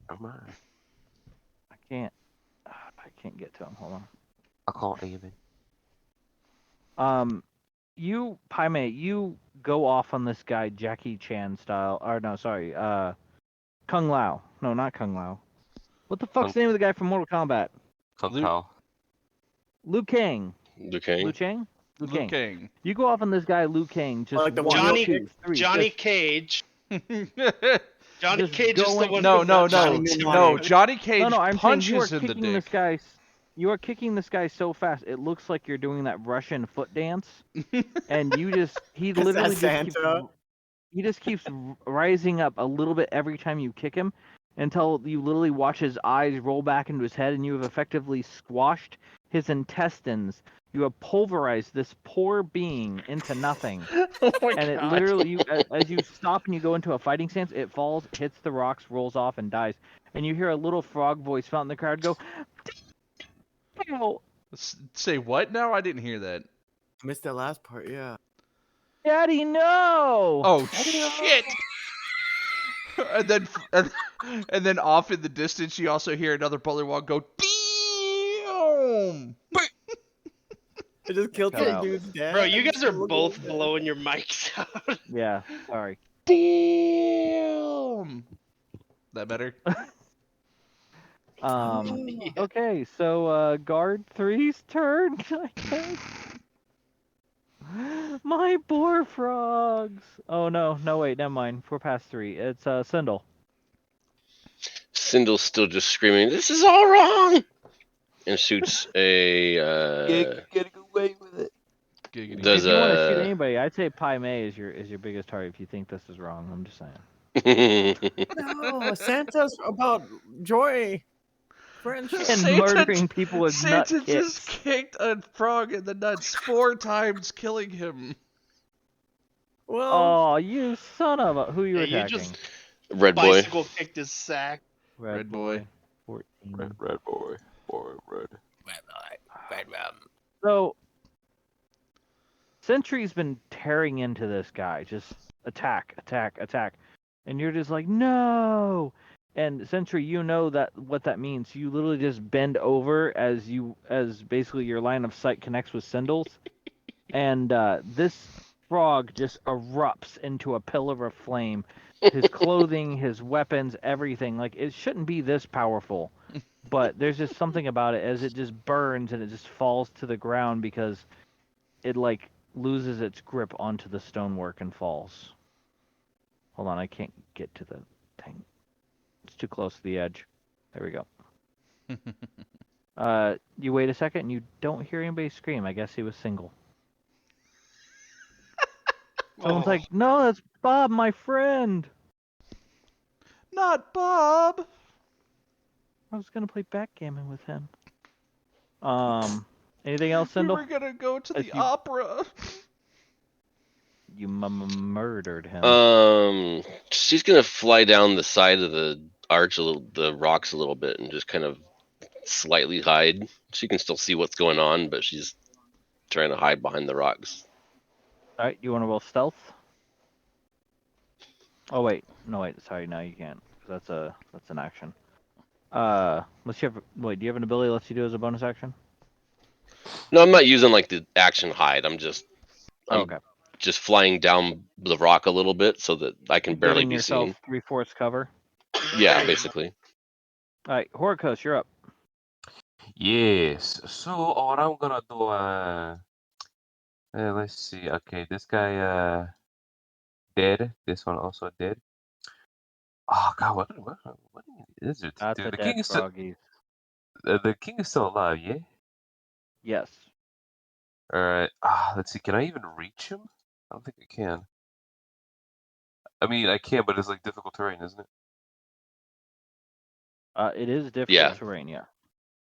Oh my. I can't get to him. Hold on. I can't even. You, Pai Mey, you go off on this guy Jackie Chan style. Or no, sorry, Kung Lao. No, not Kung Lao. What the fuck's the name of the guy from Mortal Kombat? Kung Luke- Pao. Liu Kang. The king. Liu Chang? Liu Liu Kang. King. You go off on this guy Liu Kang. Just Like the 1, Johnny- 2, 3. Johnny just- Cage. Johnny Just Cage is the going- one. No, who no, got no, shot. no. Johnny Cage No, I'm saying you are punches in the kicking dick. this guy. You are kicking this guy so fast, it looks like you're doing that Russian foot dance, and he Is literally that Santa? he just keeps rising up a little bit every time you kick him, until you literally watch his eyes roll back into his head, and you have effectively squashed his intestines. You have pulverized this poor being into nothing. Oh my And it god. literally, as you stop and you go into a fighting stance, it falls, hits the rocks, rolls off, and dies. And you hear a little frog voice out in the crowd go, "Ow, Say what now? I didn't hear that. Missed that last part. Yeah. Daddy, no!" Oh shit! and then off in the distance, you also hear another Bullywug go, "Damn!" I just killed Cut some out. dude's dad. Bro, you I'm guys are so both good. blowing your mics out. Yeah, sorry. Damn! That better? Yeah. Okay, so guard 3's turn, I guess. My poor frogs. Oh no, wait, never mind. We're past 3. It's Cyndal. Cyndal's still just screaming, "This is all wrong!" and shoots a. Getting away with it. Giggity. Does If you want to shoot anybody, I'd say Pai Mey is your biggest target if you think this is wrong. I'm just saying. No, Santa's about joy, friendship. And murdering people with nut Santa kicks. just kicked a frog in the nuts 4 times, killing him. Well, Oh, you son of a... Who are you Yeah, you attacking? just Red boy. bicycle kicked his sack. Red boy. 14. Red boy. Red. So, Sentry's been tearing into this guy. Just attack. And you're just like, no! And Sentry, you know that what that means. You literally just bend over as basically your line of sight connects with Cyndal's. And this frog just erupts into a pillar of flame. His clothing, his weapons, everything. Like, it shouldn't be this powerful. But there's just something about it as it just burns and it just falls to the ground because it, like, loses its grip onto the stonework and falls. Hold on, I can't get to the thing. It's too close to the edge. There we go. You wait a second and you don't hear anybody scream. I guess he was single. Someone's Oh. like, no, that's Bob, my friend. Not Bob! I was gonna play backgammon with him. Anything else, We Cyndal? were gonna go to If the you- opera. You murdered him. She's gonna fly down the side of the arch the rocks a little bit, and just kind of slightly hide. She can still see what's going on, but she's trying to hide behind the rocks. All right, you want to roll stealth? Oh wait, no wait, sorry, no you can't, because that's an action. Unless you have wait, do you have an ability that lets you do as a bonus action? No, I'm not using like the action hide. I'm Oh, okay. just flying down the rock a little bit so that I can barely Giving be yourself seen. 3/4 cover. Yeah, basically. All right, Horakos, you're up. Yes. So what I'm gonna do, let's see. Okay, this guy dead. This one also dead. Oh God, what is it? That's Dude, a the king dead is still froggy. the king is still alive, yeah? Yes. All right. Let's see. Can I even reach him? I don't think I can. I mean, I can, but it's like difficult terrain, isn't it? It is difficult Yeah. terrain, yeah.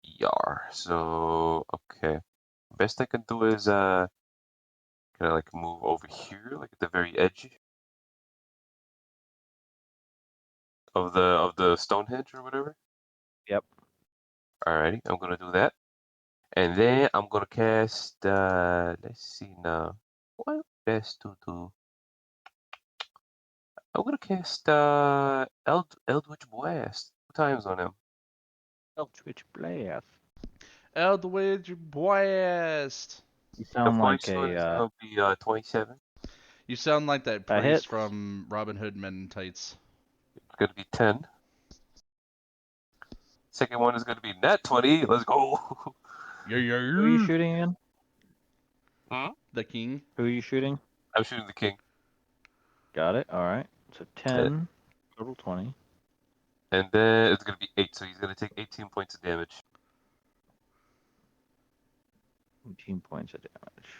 Yar. So okay. Best I can do is can I like move over here, like at the very edge of the Stonehenge or whatever? Yep. Alrighty, I'm gonna do that. And then I'm gonna cast let's see now. What best to do? I'm gonna cast Eldritch Blast. 2 times on him. Eldritch Blast. Eldritch Blast! You The sound like first one is a gonna be 27. You sound like that That priest hits. from Robin Hood Men in Tights. It's gonna be 10. Second one is gonna be nat 20. Let's go. Yeah. Who are you shooting again? The king. Who are you shooting? I'm shooting the king. Got it. All right. So 10 total 20. And then it's gonna be 8, so he's gonna take 18 points of damage. 18 points of damage.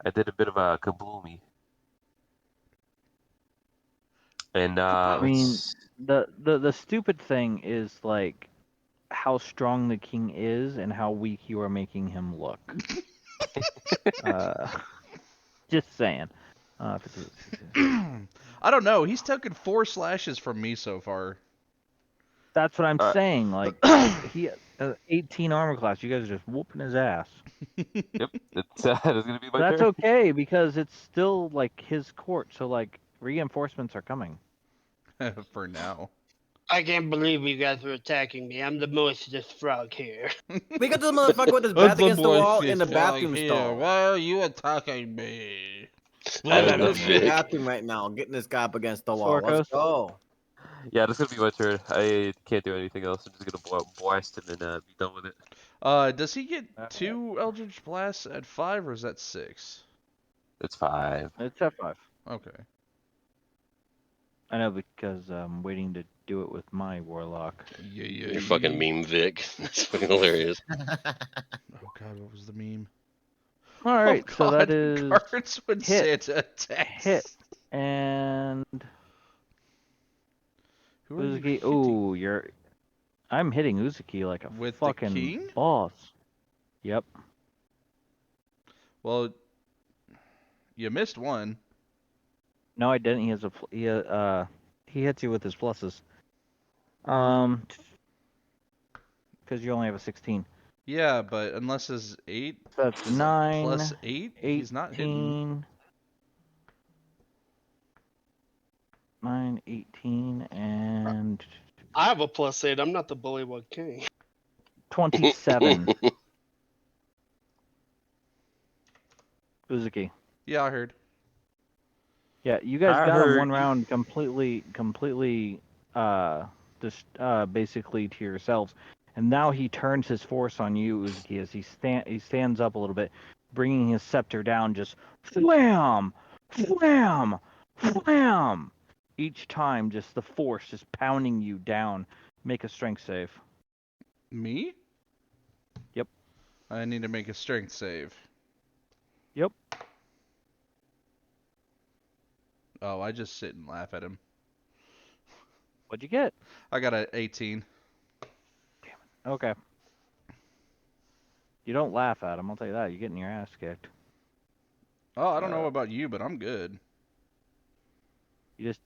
I did a bit of a kabloomy. And I mean, let's the stupid thing is like how strong the king is and how weak you are making him look. uh, just saying. 58, 60. I don't know. He's taken 4 slashes from me so far. That's what I'm Alright. saying. Like he 18 armor class. You guys are just whooping his ass. Yep, it's gonna be my That's turn. okay because it's still like his court. So like reinforcements are coming. For now. I can't believe you guys are attacking me. I'm the moistest frog here. We got the motherfucker with his back against the wall in the bathroom stall. Why are you attacking me? I'm I'm in the the Vic. bathroom right now, getting this guy up against the wall. Let's Horakos? go. Yeah, that's gonna be my turn. I can't do anything else. I'm just gonna blast him and be done with it. Does he get 2 Eldritch Blasts at 5 or is that 6? It's 5. It's F5. Okay. I know because I'm waiting to do it with my warlock. Yeah. You're fucking meme Vic. That's fucking hilarious. Oh god, what was the meme? All right, oh so god, that is cards when hit. Santa attacks. Hit. And Who are you Uzuki. hitting? Ooh, I'm hitting Uzuki like a With the fucking king? boss. Yep. Well, you missed one. No, I didn't. He hits you with his pluses. Because you only have a 16. Yeah, but unless it's 8 So that's 9 plus 8, he's not hitting. 18. 9, 18, and I have a +8. I'm not the Bullywug King. 27. Uzuki. Yeah, I heard. Yeah, you guys I got him heard one you. round completely, basically to yourselves. And now he turns his force on you, Uzuki, as he stands up a little bit, bringing his scepter down, just wham, wham, wham. Each time, just the force just pounding you down. Make a strength save. Me? Yep. I need to make a strength save. Yep. Oh, I just sit and laugh at him. What'd you get? I got a 18. Okay. You don't laugh at him, I'll tell you that. You're getting your ass kicked. Oh, I don't know about you, but I'm good. You just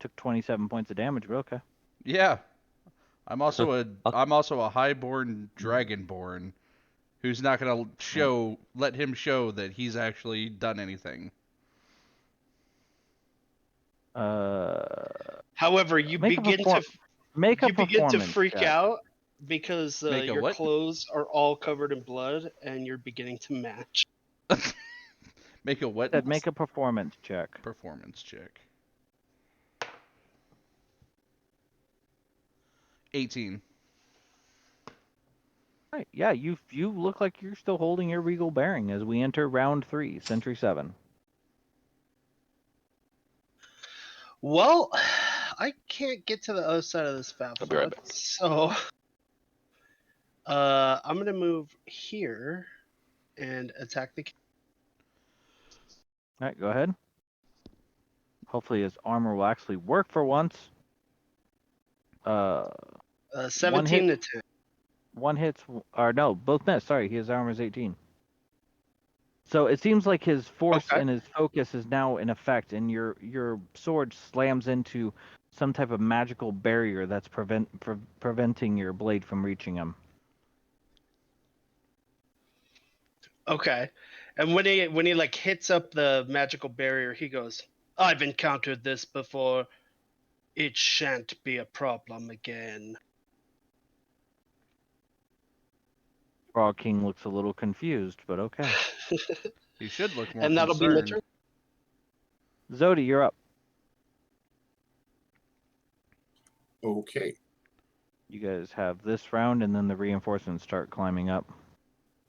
took 27 points of damage, but okay. Yeah. I'm also a highborn dragonborn who's not gonna let him show that he's actually done anything. However, you Make a begin to freak check. out because Make a your what? clothes are all covered in blood and you're beginning to match. Make a what? Said make a performance check. Performance check. 18. Right. Yeah, you look like you're still holding your regal bearing as we enter round 3, Sentry 7. Well, I can't get to the other side of this I'll be right battlefield, back. so I'm gonna move here and attack the. All right, go ahead. Hopefully his armor will actually work for once. 17 to 10. One hits, or no, both miss. Sorry, his armor is 18. So it seems like his force Okay. and his focus is now in effect, and your sword slams into some type of magical barrier that's preventing your blade from reaching him. Okay, and when he like hits up the magical barrier, he goes, "I've encountered this before. It shan't be a problem again." Frog King looks a little confused, but okay. He should look more And that'll be my concerned. turn. Zodi, you're up. Okay. You guys have this round, and then the reinforcements start climbing up.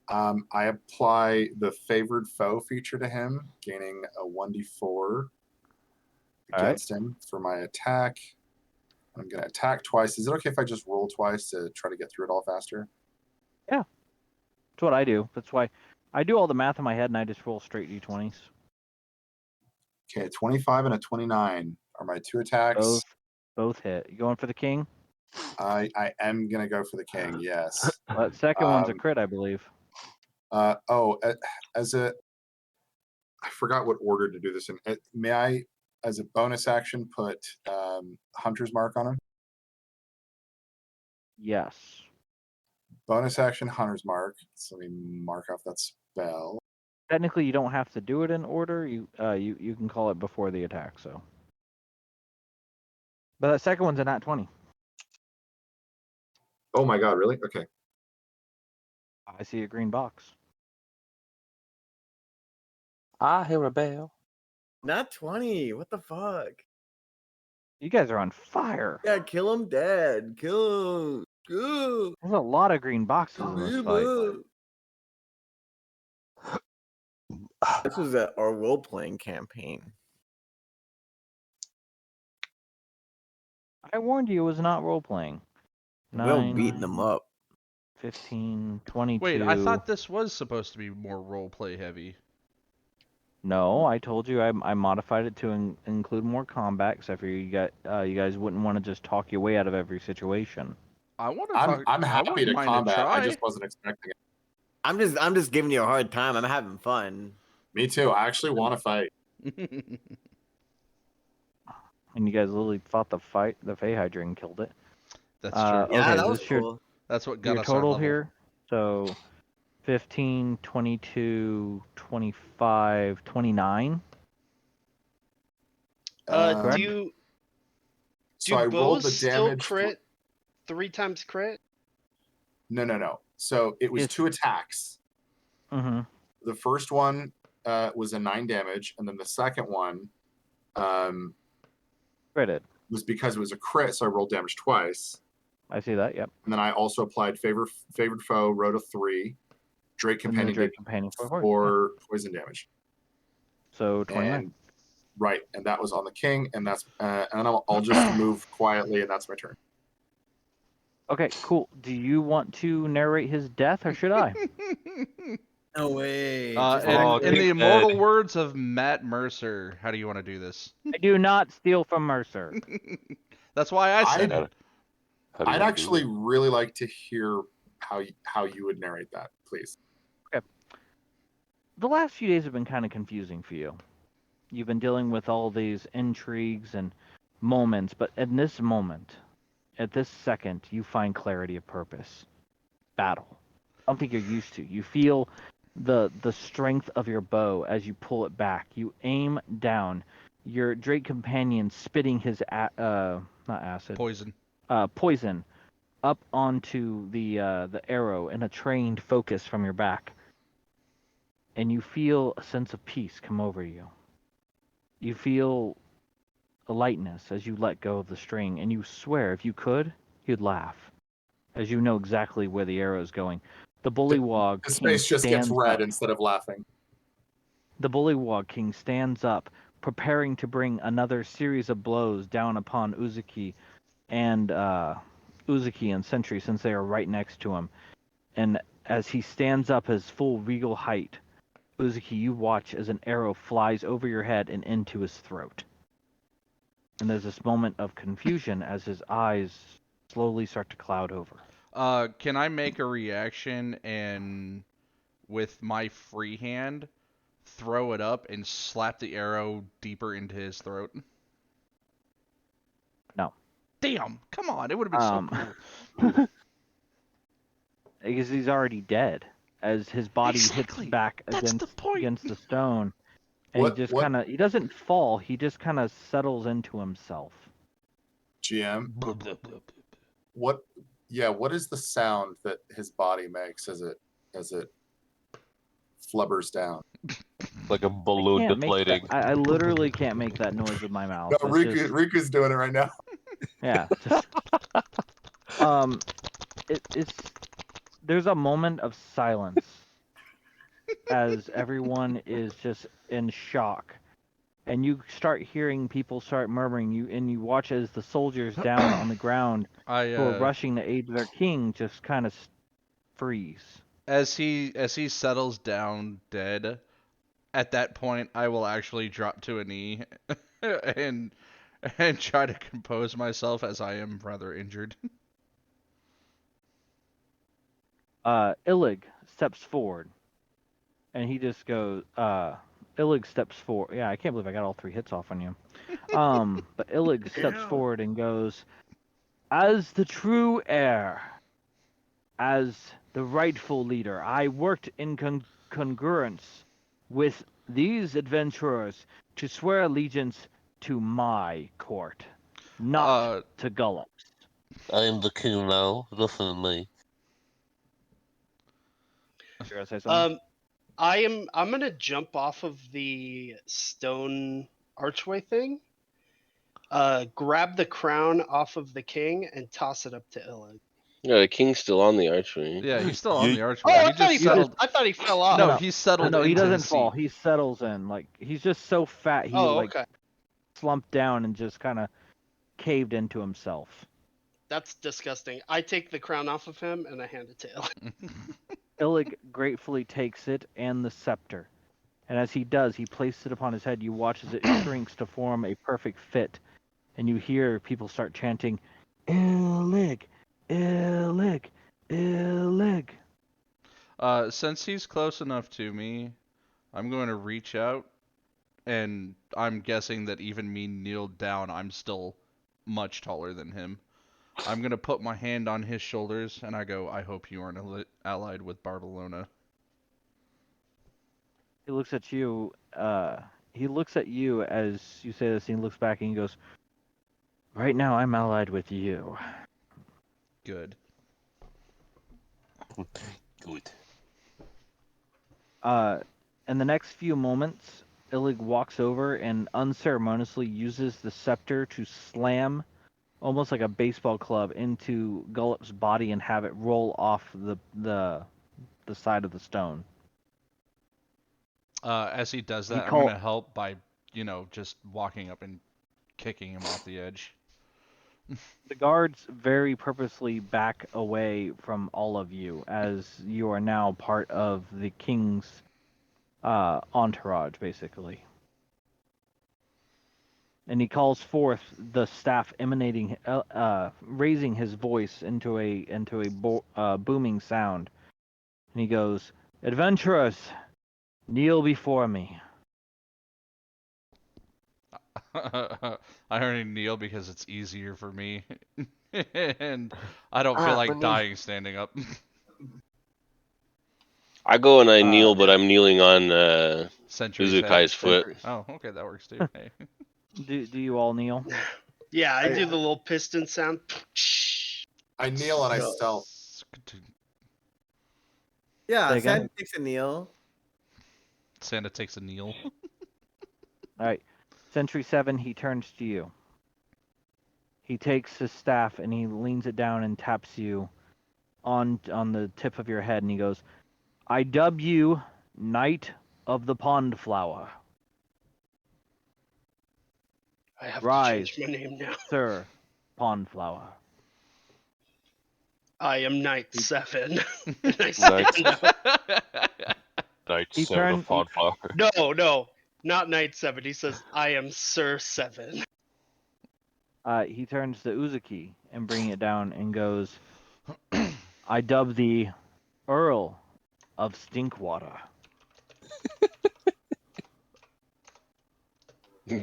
I apply the favored foe feature to him, gaining a 1d4 against him for my attack. I'm going to attack twice. Is it okay if I just roll twice to try to get through it all faster? Yeah. That's what I do. That's why I do all the math in my head, and I just roll straight d20s. Okay, 25 and a 29 are my 2 attacks. Both hit. You going for the king? I am gonna go for the king. Yes. That second one's a Um, crit, I believe. As a, I forgot what order to do this in. May I, as a bonus action, put Hunter's Mark on him? Yes. Bonus action, Hunter's Mark. So let me mark off that spell. Technically, you don't have to do it in order. You can call it before the attack. So, but that second one's a nat 20. Oh my god, really? Okay. I see a green box. I hear a bell. Not 20. What the fuck? You guys are on fire. Yeah, kill him dead. Kill him. Go. There's a lot of green boxes in this fight. This was our role-playing campaign. I warned you it was not role playing. Will beating them up. 15, 22. Wait, I thought this was supposed to be more roleplay heavy. No, I told you I modified it to include more combat, except for you guys wouldn't want to just talk your way out of every situation. I want to talk. I'm happy to combat. I just wasn't expecting it. I'm just giving you a hard time. I'm having fun. Me too. I actually want to fight. And you guys literally fought the fight. The Fey Hydra and killed it. That's true. Yeah, okay, that was this cool. That's what got your us our total level. here. So 15, 22, 25, 29. Do So I rolled bows the still damage. crit 3 times crit? No. So it was 2 attacks. Mm-hmm. The first one was a 9 damage, and then the second one Critted. was because it was a crit, so I rolled damage twice. I see that. Yep. And then I also applied favored foe, wrote a 3. Drake Companion, and the Drake Companion for poison damage. So 29. And, right, and that was on the king, and that's and I'll just move quietly, and that's my turn. Okay, cool. Do you want to narrate his death, or should I? No way. In the immortal words of Matt Mercer, how do you want to do this? I do not steal from Mercer. That's why I said it. I'd actually really like to hear how you would narrate that, please. Okay. The last few days have been kind of confusing for you. You've been dealing with all these intrigues and moments, but in this moment, at this second, you find clarity of purpose. Battle. Something you're used to. You feel the strength of your bow as you pull it back. You aim down. Your Drake companion spitting his not acid. Poison up onto the arrow in a trained focus from your back. And you feel a sense of peace come over you. You feel a lightness as you let go of the string, and you swear if you could, you'd laugh, as you know exactly where the arrow is going. The Bullywug His King face just gets red up. instead of laughing. The Bullywug King stands up, preparing to bring another series of blows down upon Uzuki and Sentry, since they are right next to him. And as he stands up his full regal height, Uzuki, you watch as an arrow flies over your head and into his throat. And there's this moment of confusion as his eyes slowly start to cloud over. Can I make a reaction and, with my free hand, throw it up and slap the arrow deeper into his throat? No. Damn! Come on, it would have been so cool. Because he's already dead. As his body hits back against the stone. And he doesn't fall, he just kind of settles into himself. GM, what is the sound that his body makes as it flubbers down? Like a balloon deflating. I literally can't make that noise with my mouth. No, Riku's doing it right now. Yeah. It's there's a moment of silence as everyone is just in shock, and you start hearing people start murmuring. You watch as the soldiers down on the ground who are rushing to aid their king just kind of freeze. As he settles down dead, at that point I will actually drop to a knee and and try to compose myself as I am rather injured. Illig steps forward, and he just goes. Illig steps forward. Yeah, I can't believe I got all 3 hits off on you. But Illig steps Yeah. forward and goes, as the true heir, as the rightful leader, I worked in congruence with these adventurers to swear allegiance to my court, not to Gullop's. I am the king now. Listen to me. You gonna say something? I'm gonna jump off of the stone archway thing, grab the crown off of the king and toss it up to Illig. Yeah, the king's still on the archway. Yeah, he's still on the Oh, archway. I he thought he just fell. settled. I thought he fell off. No, No. he settled No, he into doesn't his fall. seat. He settles in. Like, he's just so fat, he Oh, like okay. slumped down and just kind of caved into himself. That's disgusting. I take the crown off of him and I hand it to Illig. Illig gratefully takes it and the scepter, and as he does, he places it upon his head. You watch as it shrinks to form a perfect fit, and you hear people start chanting, Illig, Illig, Illig. Since he's close enough to me, I'm going to reach out, and I'm guessing that even me kneeled down, I'm still much taller than him. I'm going to put my hand on his shoulders, and I go, I hope you aren't allied with Barcelona. He looks at you. He looks at you as you say this, and he looks back and he goes, right now I'm allied with you. Good. Good. In the next few moments, Illig walks over and unceremoniously uses the scepter to slam, almost like a baseball club, into Gullop's body and have it roll off the side of the stone. As he does that, I'm going to help by, just walking up and kicking him off the edge. The guards very purposely back away from all of you, as you are now part of the king's entourage, basically. And he calls forth the staff, emanating, raising his voice into a booming sound, and he goes, "Adventurers, kneel before me." I already kneel because it's easier for me, and I don't feel like dying standing up. I go and I kneel, but I'm kneeling on Sentry's Uzukai's head. foot. Oh, okay, that works too. Hey. Do you all kneel? Yeah, I do the little piston sound. I kneel and I stealth. Yeah, Say again? Santa takes a kneel. Santa takes a kneel. All right, Sentry 7, he turns to you. He takes his staff and he leans it down and taps you on the tip of your head, and he goes, "I dub you Knight of the Pond Flower. I have Rise, to change my name now. Sir Pondflower." I am Knight 7. And I stand up. Knight He 7 turned- of Podflower. No, not Knight 7. He says, I am Sir 7. He turns to Uzuki and bringing it down and goes, "I dub thee Earl of Stinkwater."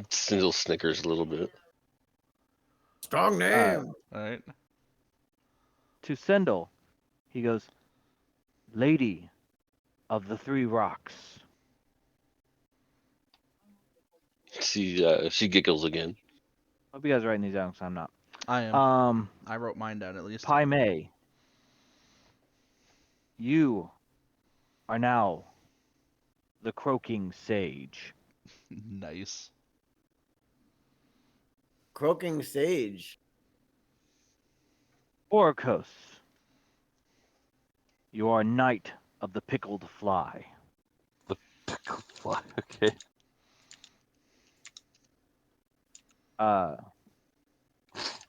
Cyndal snickers a little bit. Strong name. Alright. To Cyndal, he goes, "Lady of the Three Rocks." She giggles again. Hope you guys are writing these down because I'm not. I am. I wrote mine down at least. Pai Mey, you are now the Croaking Sage. Nice. Croaking Sage. Horakos, you are Knight of the Pickled Fly. Pickled fly, okay.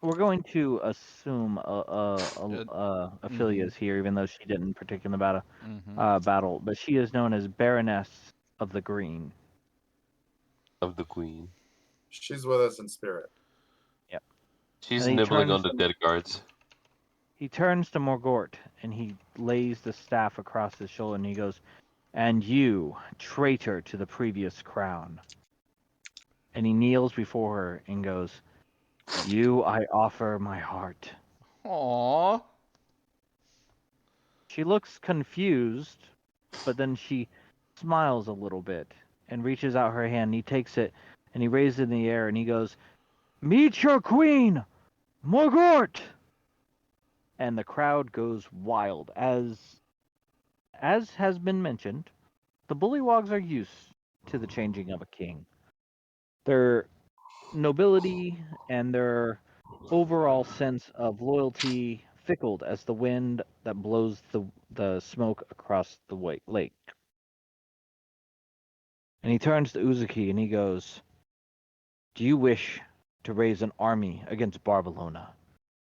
We're going to assume Ophelia's here, even though she didn't partake in the battle. But she is known as Baroness of the Green. Of the Queen. She's with us in spirit. She's And he nibbling turns on the to- dead guards. He turns to Morgort and he lays the staff across his shoulder and he goes, "And you, traitor to the previous crown." And he kneels before her and goes, "You I offer my heart." Aww. She looks confused, but then she smiles a little bit and reaches out her hand. He takes it and he raises it in the air and he goes, "Meet your queen, Morgort!" And the crowd goes wild. As has been mentioned, the Bullywugs are used to the changing of a king. Their nobility and their overall sense of loyalty fickled as the wind that blows the smoke across the lake. And he turns to Uzuki and he goes, "Do you wish to raise an army against Barcelona?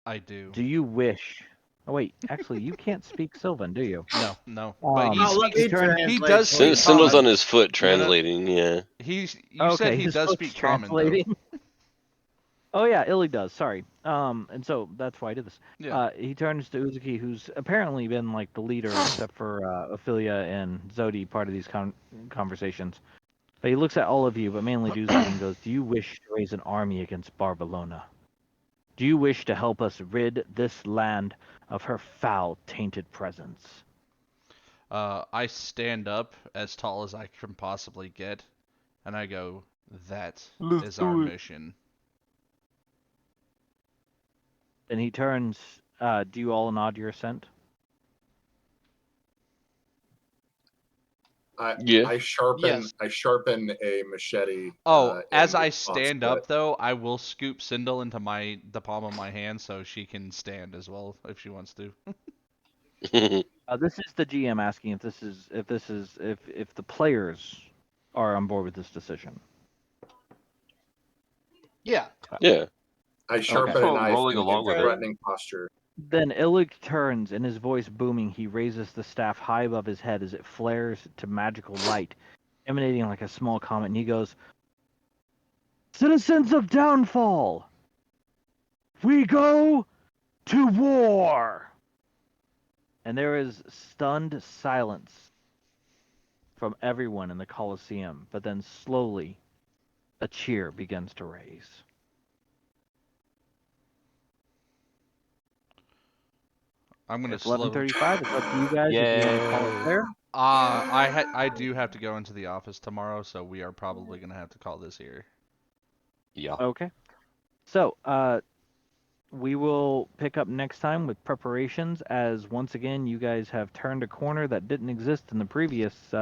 I do. Do you wish..." Oh wait, actually, you can't speak Sylvan, do you? No. But he Um, Oh, let speaks. me translate He does for you. speak Cyndal's common. on his foot No, no. translating. Yeah. You said he his does foot's speak common though. translating. Oh yeah, Illy does. Sorry. And so that's why I did this. Yeah. He turns to Uzuki, who's apparently been like the leader, except for Ophelia and Zodi, part of these conversations. But he looks at all of you, but mainly to Uzuki, and goes, "Do you wish to raise an army against Barcelona? Do you wish to help us rid this land of her foul, tainted presence?" I stand up as tall as I can possibly get, and I go, "That is our mission." Then he turns. Do you all nod your assent? Yeah. I sharpen Yes. a machete. Oh, as in I response stand to up it. though, I will scoop Cyndal into the palm of my hand so she can stand as well if she wants to. This is the GM asking if the players are on board with this decision. Yeah. Yeah. I sharpen Okay. a knife Rolling in along with it. threatening posture. Then Illig turns, and his voice booming, he raises the staff high above his head as it flares to magical light, emanating like a small comet, and he goes, "Citizens of Downfall, we go to war!" And there is stunned silence from everyone in the Colosseum, but then slowly a cheer begins to raise. I'm gonna It's slow. 11:35. It's up to you guys if you want to call it there. I do have to go into the office tomorrow, so we are probably gonna have to call this here. Yeah. Okay. So, we will pick up next time with preparations, as once again you guys have turned a corner that didn't exist in the previous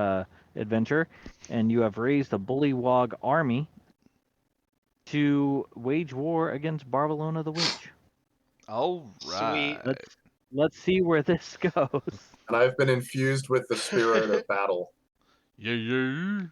adventure, and you have raised a Bullywug army to wage war against Barcelona the Witch. All Sweet. right. Let's see where this goes. And I've been infused with the spirit of battle. Yeah.